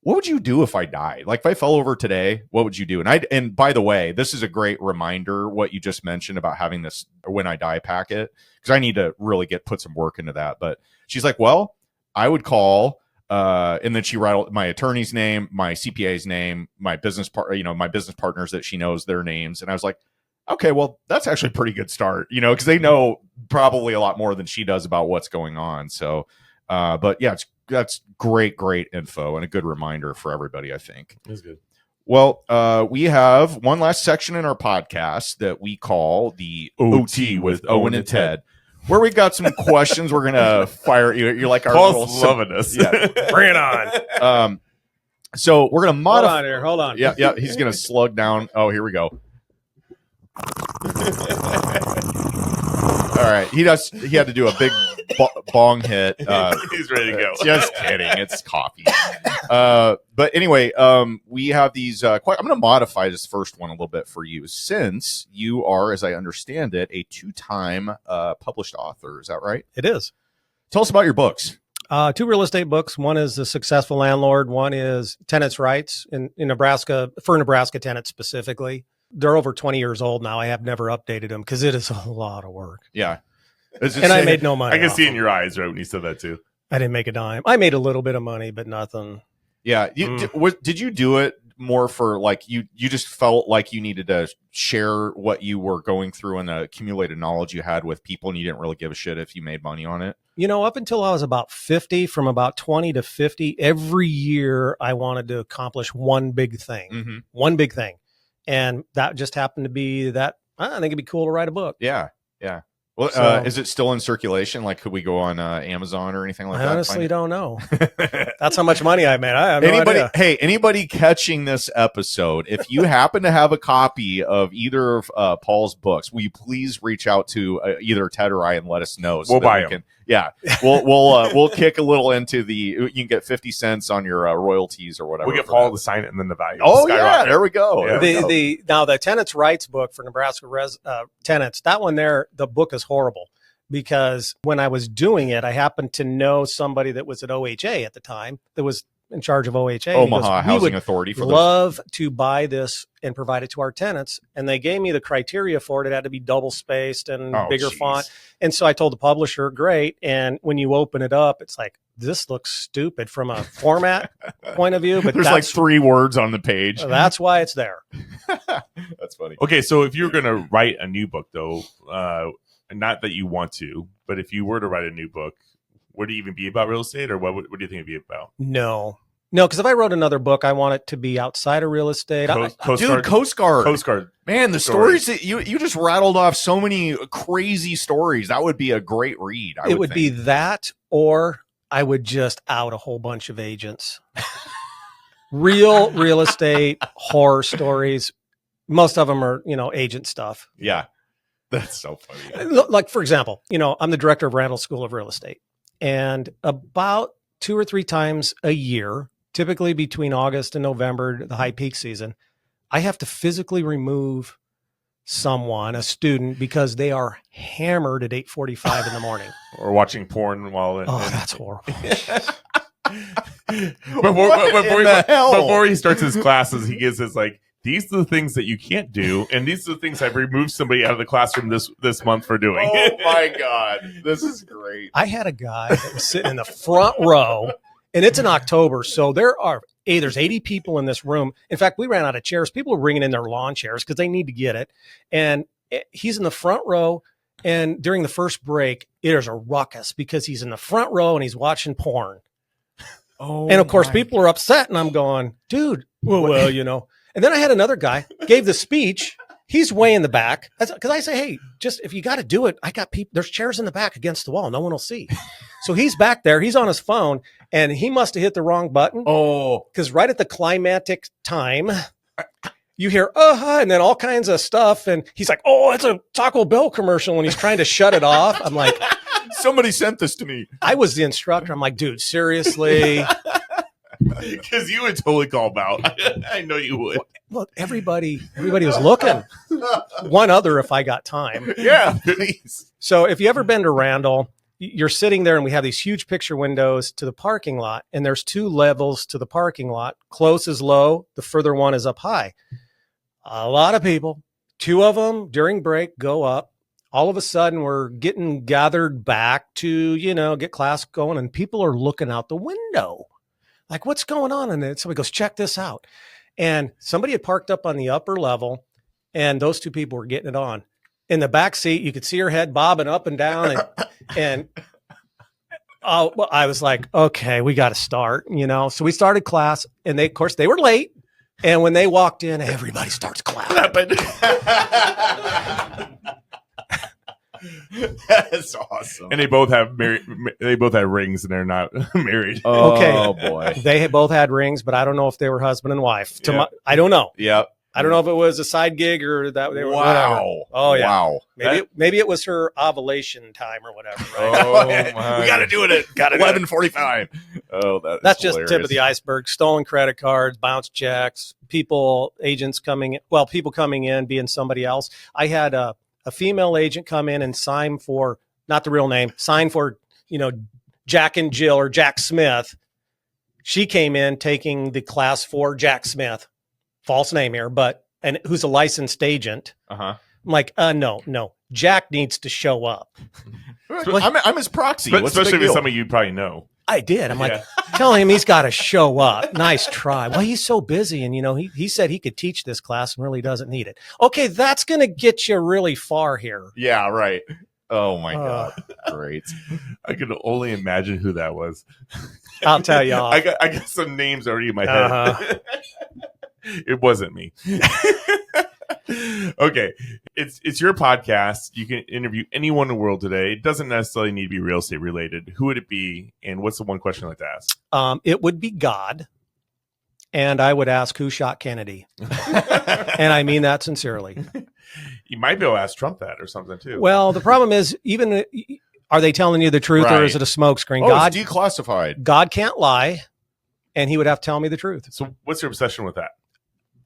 what would you do if I died? Like if I fell over today, what would you do? And by the way, this is a great reminder what you just mentioned about having this when I die packet, because I need to really put some work into that. But she's like, well, I would call and then she rattled my attorney's name, my CPA's name, my business my business partners that she knows their names. And I was like, okay, well, that's actually a pretty good start, because they know probably a lot more than she does about what's going on. So, but yeah, that's great info and a good reminder for everybody, I think. That's good. Well, we have one last section in our podcast that we call the OT with Owen and Ted, where we've got some questions we're going to fire. You're like, Paul's loving us. Yeah. Bring it on. So we're going to modify. Hold on. Yeah. He's going to slug down. Oh, here we go. All right. He had to do a big bong hit. He's ready to go. Just kidding. It's coffee. But anyway, we have these. I'm going to modify this first one a little bit for you, since you are, as I understand it, a 2-time published author. Is that right? It is. Tell us about your books. 2 real estate books. One is The Successful Landlord. One is Tenants' Rights in Nebraska, for Nebraska tenants specifically. They're over 20 years old now. I have never updated them because it is a lot of work. Yeah. And I made no money. I can see it in your eyes, right, when you said that too. I didn't make a dime. I made a little bit of money, but nothing. Yeah. Did you do it more for like you just felt like you needed to share what you were going through and the accumulated knowledge you had with people, and you didn't really give a shit if you made money on it? Up until I was about 50, from about 20 to 50, every year I wanted to accomplish one big thing. One big thing. And that just happened to be that. I think it'd be cool to write a book. Yeah. Well, is it still in circulation? Like, could we go on Amazon or anything like that? I honestly don't know. That's how much money I made. I have no idea. Hey, anybody catching this episode, if you happen to have a copy of either of Paul's books, will you please reach out to either Ted or I and let us know? So we'll buy them. Yeah, we'll kick a little into you can get 50 cents on your royalties or whatever. We'll get Paul to sign it and then the value. Oh yeah, there we go. Yeah. Now the tenants' rights book for Nebraska tenants, that one there, the book is horrible. because when I was doing it, I happened to know somebody that was at OHA at the time that was in charge of OHA. Omaha Housing Authority. For love to buy this and provide it to our tenants. And they gave me the criteria for it. It had to be double spaced and bigger font. And so I told the publisher, great. And when you open it up, it's like, this looks stupid from a format point of view. But there's like 3 words on the page. That's why it's there. That's funny. Okay, so if you're going to write a new book, though, not that you want to, but if you were to write a new book, would it even be about real estate, or what do you think it'd be about? No, because if I wrote another book, I want it to be outside of real estate. Coast Guard. Man, the stories that you just rattled off so many crazy stories. That would be a great read. It would be that, or I would just out a whole bunch of agents. Real estate horror stories. Most of them are, agent stuff. Yeah. That's so funny. Like, for example, I'm the director of Randall School of Real Estate. And about 2 or 3 times a year, typically between August and November, the high peak season, I have to physically remove someone, a student, because they are hammered at 8:45 in the morning. Or watching porn while in. Oh, that's horrible. Before he starts his classes, he gives his these are the things that you can't do, and these are the things I've removed somebody out of the classroom this month for doing. Oh my God, this is great. I had a guy that was sitting in the front row, and it's in October, so there's 80 people in this room. In fact, we ran out of chairs. People were bringing in their lawn chairs because they need to get it. And he's in the front row, and during the first break, there's a ruckus because he's in the front row and he's watching porn. Oh, and of course, people are upset, and I'm going, dude, well. And then I had another guy gave the speech. He's way in the back because I say, hey, just if you got to do it, I got people. There's chairs in the back against the wall. No one will see. So he's back there. He's on his phone, and he must have hit the wrong button. Oh, because right at the climactic time, you hear and then all kinds of stuff, and he's like, oh, it's a Taco Bell commercial, and he's trying to shut it off. I'm like, somebody sent this to me. I was the instructor. I'm like, dude, seriously. Because you would totally call him out. I know you would. Well, everybody was looking. One other, if I got time. Yeah, please. So if you ever been to Randall, you're sitting there, and we have these huge picture windows to the parking lot, and there's 2 levels to the parking lot. Close is low. The further one is up high. A lot of people, 2 of them during break go up. All of a sudden, we're getting gathered back to, get class going, and people are looking out the window. Like, what's going on? And then somebody goes, check this out. And somebody had parked up on the upper level, and those 2 people were getting it on. In the back seat, you could see her head bobbing up and down. And I was like, okay, we got to start, So we started class, and they were late. And when they walked in, everybody starts clapping. That's awesome. And they both have rings, and they're not married. Oh, okay. Boy. They both had rings, but I don't know if they were husband and wife. I don't know. Yep. I don't know if it was a side gig or that they were. Wow. Whatever. Oh yeah. Wow. Maybe it was her ovulation time or whatever. Right? Oh, we got to do it at 11:45. Oh, that's hilarious. just tip of the iceberg. Stolen credit cards, bounce checks, agents coming in being somebody else. I had a female agent come in and sign for, not the real name, sign for, Jack and Jill or Jack Smith. She came in taking the class for Jack Smith, false name here, and who's a licensed agent. Uh-huh. I'm like, no, Jack needs to show up. I'm his proxy. But especially with somebody you probably know. I did. I'm like, tell him he's got to show up. Nice try. Well, he's so busy. And, he said he could teach this class and really doesn't need it. Okay, that's going to get you really far here. Yeah, right. Oh, my God. Great. I could only imagine who that was. I'll tell you all. I got some names already in my head. It wasn't me. Okay. It's your podcast. You can interview anyone in the world today. It doesn't necessarily need to be real estate related. Who would it be? And what's the one question I'd like to ask? It would be God. And I would ask, who shot Kennedy? And I mean that sincerely. You might be able to ask Trump that or something too. Well, the problem is, are they telling you the truth, or is it a smokescreen? It's declassified. God can't lie, and he would have to tell me the truth. So what's your obsession with that?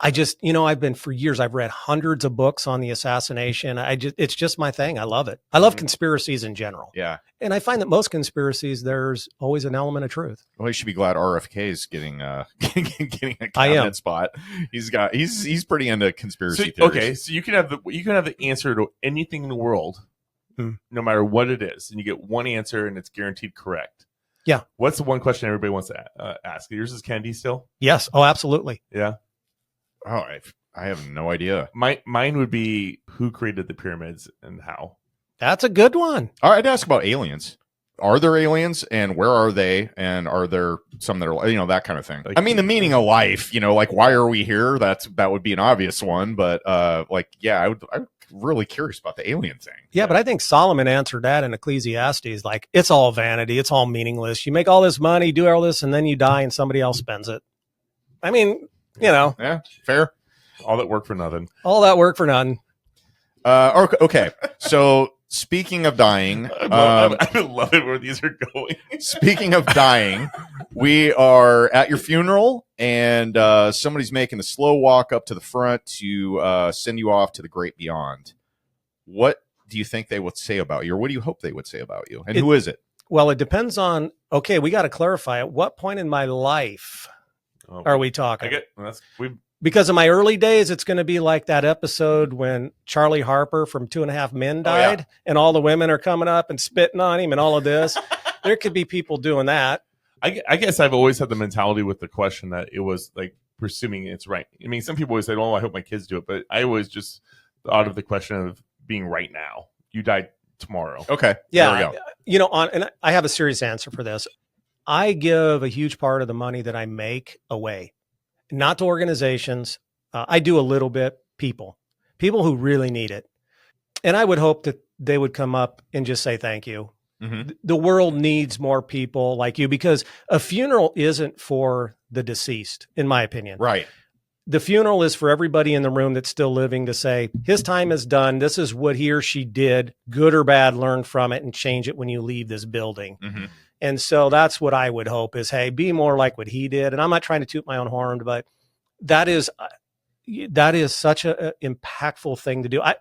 I just, I've been for years, I've read hundreds of books on the assassination. It's just my thing. I love it. I love conspiracies in general. Yeah. And I find that most conspiracies, there's always an element of truth. Well, you should be glad RFK is getting getting a cabinet spot. He's pretty into conspiracy theories. Okay, so you can have the answer to anything in the world, no matter what it is, and you get one answer, and it's guaranteed correct. Yeah. What's the one question everybody wants to ask? Yours is Kennedy still? Yes. Oh, absolutely. Yeah. Oh, I have no idea. Mine would be who created the pyramids and how. That's a good one. I'd ask about aliens. Are there aliens, and where are they? And are there some that are, that kind of thing? I mean, the meaning of life, like why are we here? That would be an obvious one, but I'm really curious about the alien thing. Yeah, but I think Solomon answered that in Ecclesiastes. Like, it's all vanity. It's all meaningless. You make all this money, do all this, and then you die and somebody else spends it. I mean, Yeah, fair. All that work for nothing. All that work for none. Okay. So speaking of dying, I love it where these are going. Speaking of dying, we are at your funeral, and somebody's making the slow walk up to the front to send you off to the great beyond. What do you think they would say about you, or what do you hope they would say about you? And who is it? Well, it depends on. Okay, we got to clarify. At what point in my life are we talking? Because in my early days, it's going to be like that episode when Charlie Harper from 2.5 Men died, and all the women are coming up and spitting on him and all of this. There could be people doing that. I guess I've always had the mentality with the question that it was like presuming it's right. I mean, some people always say, "Oh, I hope my kids do it," but I always just thought of the question of being right now. You died tomorrow. Okay. Yeah. There we go. And I have a serious answer for this. I give a huge part of the money that I make away. Not to organizations. I do a little bit people who really need it. And I would hope that they would come up and just say, thank you. Mm-hmm. The world needs more people like you, because a funeral isn't for the deceased, in my opinion. Right. The funeral is for everybody in the room that's still living to say, his time is done. This is what he or she did, good or bad, learn from it and change it when you leave this building. Mm-hmm. And so that's what I would hope is, hey, be more like what he did. And I'm not trying to toot my own horn, but that is such an impactful thing to do. I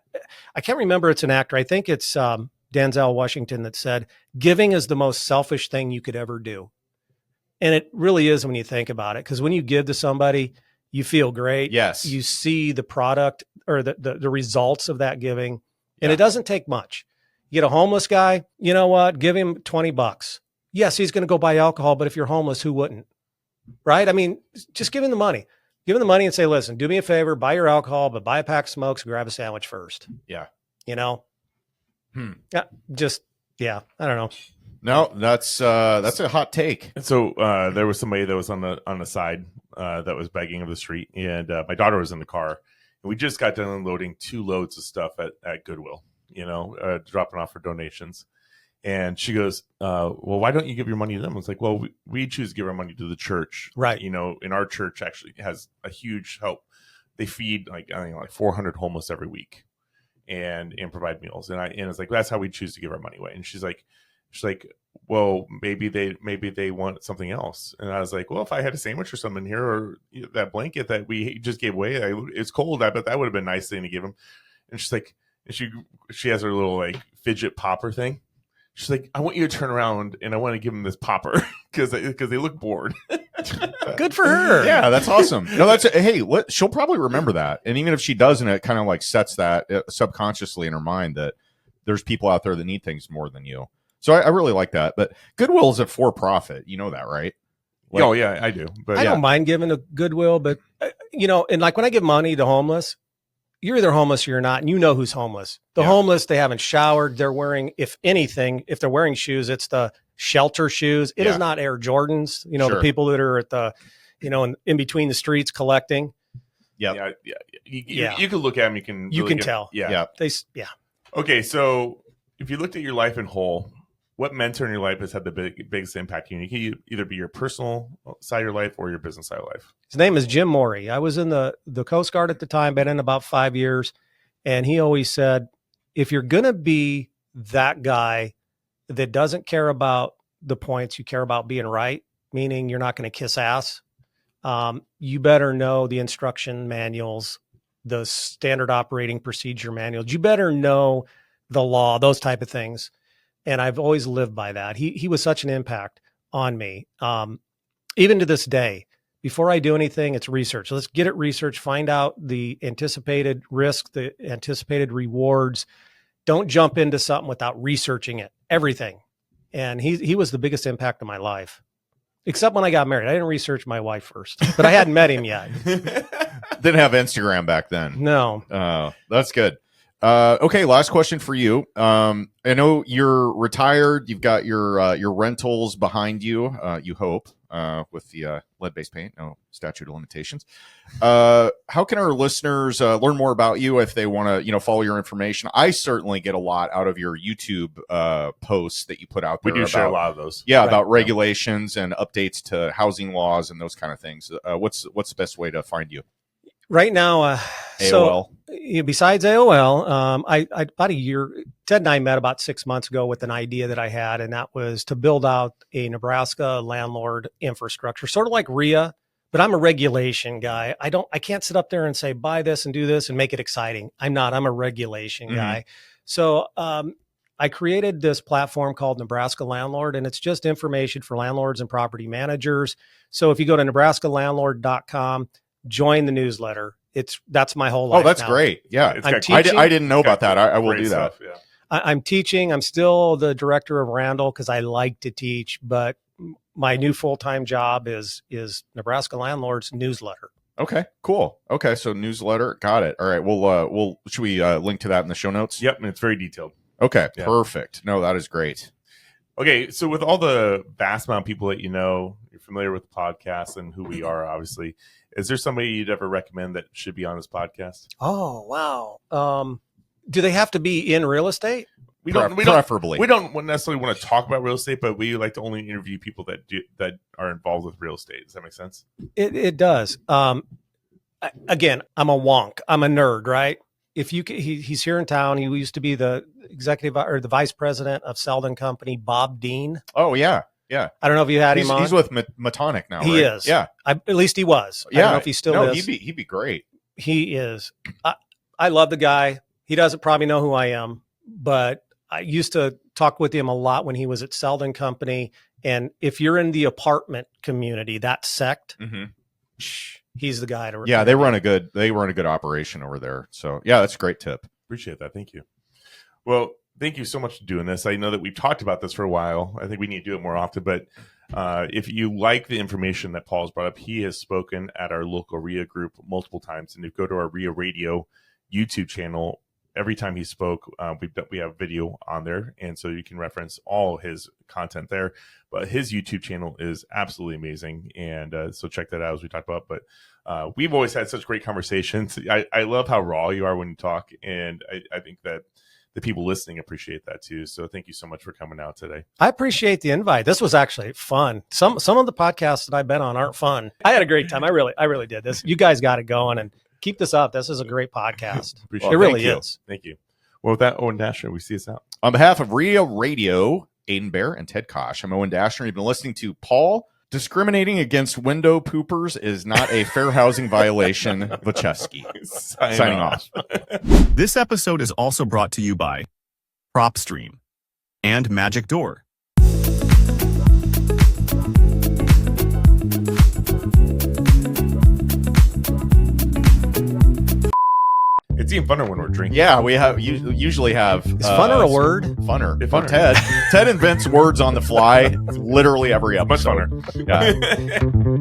can't remember. It's an actor. I think it's Denzel Washington that said, giving is the most selfish thing you could ever do. And it really is when you think about it, because when you give to somebody, you feel great. Yes. You see the product or the results of that giving. And it doesn't take much. You get a homeless guy, you know what? Give him $20. Yes, he's going to go buy alcohol, but if you're homeless, who wouldn't? Right? I mean, just give him the money. Give him the money and say, listen, do me a favor, buy your alcohol, but buy a pack of smokes, grab a sandwich first. Yeah. Yeah. I don't know. No, that's a hot take. So there was somebody that was on the side that was begging of the street, and my daughter was in the car, and we just got done unloading 2 loads of stuff at Goodwill, dropping off for donations. And she goes, well, why don't you give your money to them? I was like, well, we choose to give our money to the church. Right. And our church actually has a huge help. They feed like 400 homeless every week and provide meals. And it's like, that's how we choose to give our money away. And she's like, well, maybe they want something else. And I was like, well, if I had a sandwich or something here, or that blanket that we just gave away, it's cold. I bet that would have been a nice thing to give them. And she's like, she has her little like fidget popper thing. She's like, I want you to turn around and I want to give them this popper because they look bored. Good for her. Yeah, that's awesome. No, she'll probably remember that. And even if she doesn't, it kind of like sets that subconsciously in her mind that there's people out there that need things more than you. So I really like that. But Goodwill is a for-profit. You know that, right? Like, oh, yeah, I do. But I don't mind giving to Goodwill, but, and like when I give money to homeless, you're either homeless or you're not, and you know who's homeless. The homeless, they haven't showered. They're wearing, if anything, if they're wearing shoes, it's the shelter shoes. It is not Air Jordans, Sure. the people that are at the, in between the streets collecting. Yeah. You can look at them. You can tell. Yeah. Okay. So if you looked at your life in whole, what mentor in your life has had the biggest impact on you? It can either be your personal side of your life or your business side of life. His name is Jim Morey. I was in the Coast Guard at the time, been in about 5 years. And he always said, if you're going to be that guy that doesn't care about the points, you care about being right, meaning you're not going to kiss ass you better know the instruction manuals, the standard operating procedure manuals. You better know the law, those type of things. And I've always lived by that. He was such an impact on me. Even to this day, before I do anything, it's research. Let's get it researched, find out the anticipated risk, the anticipated rewards. Don't jump into something without researching it, everything. And he was the biggest impact of my life, except when I got married. I didn't research my wife first, but I hadn't met him yet. Didn't have Instagram back then. No. That's good. Okay, last question for you. I know you're retired. You've got your rentals behind you. You hope with the lead-based paint, no statute of limitations. How can our listeners learn more about you if they want to, follow your information? I certainly get a lot out of your YouTube posts that you put out there. We do share a lot of those. Yeah, right. About regulations and updates to housing laws and those kind of things. What's the best way to find you? Right now, AOL. Besides AOL, I about a year, Ted and I met about 6 months ago with an idea that I had, and that was to build out a Nebraska landlord infrastructure, sort of like REIA, but I'm a regulation guy. I can't sit up there and say, buy this and do this and make it exciting. I'm a regulation guy. So, I created this platform called Nebraska Landlord, and it's just information for landlords and property managers. So if you go to nebraskalandlord.com, join the newsletter. That's my whole life. Oh, that's now. Great. Yeah. I didn't know about that. I will do that. Stuff, yeah. I'm teaching. I'm still the director of Randall because I like to teach, but my new full-time job is Nebraska Landlord's newsletter. Okay, cool. Okay. So newsletter. Got it. All right. Should we link to that in the show notes? Yep. And it's very detailed. Okay. Yeah. Perfect. No, that is great. Okay. So with all the vast amount of people that you're familiar with the podcast and who we are, obviously, is there somebody you'd ever recommend that should be on this podcast? Oh, wow. Do they have to be in real estate? Preferably. We don't necessarily want to talk about real estate, but we like to only interview people that are involved with real estate. Does that make sense? It does. Again, I'm a wonk. I'm a nerd, right? He's here in town. He used to be the executive or the vice president of Selden Company, Bob Dean. Oh, yeah. Yeah. I don't know if you had him on. He's with Metonic now, He right? is. Yeah. At least he was. Yeah. I don't know if he still is. He'd be great. He is. I love the guy. He doesn't probably know who I am, but I used to talk with him a lot when he was at Selden Company. And if you're in the apartment community, that sect, he's the guy to. Yeah, they run a good operation over there. So yeah, that's a great tip. Appreciate that. Thank you. Well, thank you so much for doing this. I know that we've talked about this for a while. I think we need to do it more often. But if you like the information that Paul's brought up, he has spoken at our local REIA group multiple times. And if you go to our REIA Radio YouTube channel, every time he spoke, we have video on there. And so you can reference all his content there. But his YouTube channel is absolutely amazing. And so check that out as we talked about. But we've always had such great conversations. I love how raw you are when you talk. And I think that the people listening appreciate that too. So thank you so much for coming out today. I appreciate the invite. This was actually fun. Some of the podcasts that I've been on aren't fun. I had a great time. I really did this. You guys got it going and keep this up. This is a great podcast. It really is. Thank you. Well, with that, Owen Dashner, we see us out. On behalf of REIA Radio, Aiden Bear and Ted Kosh, I'm Owen Dashner. You've been listening to Paul. Discriminating against window poopers is not a fair housing violation. Vojchehoske. Signing off. This episode is also brought to you by PropStream and Magic Door. It's even funner when we're drinking. Yeah, we usually have. Is funner a word? Funner. Ted invents words on the fly literally every episode. Much funner. Yeah.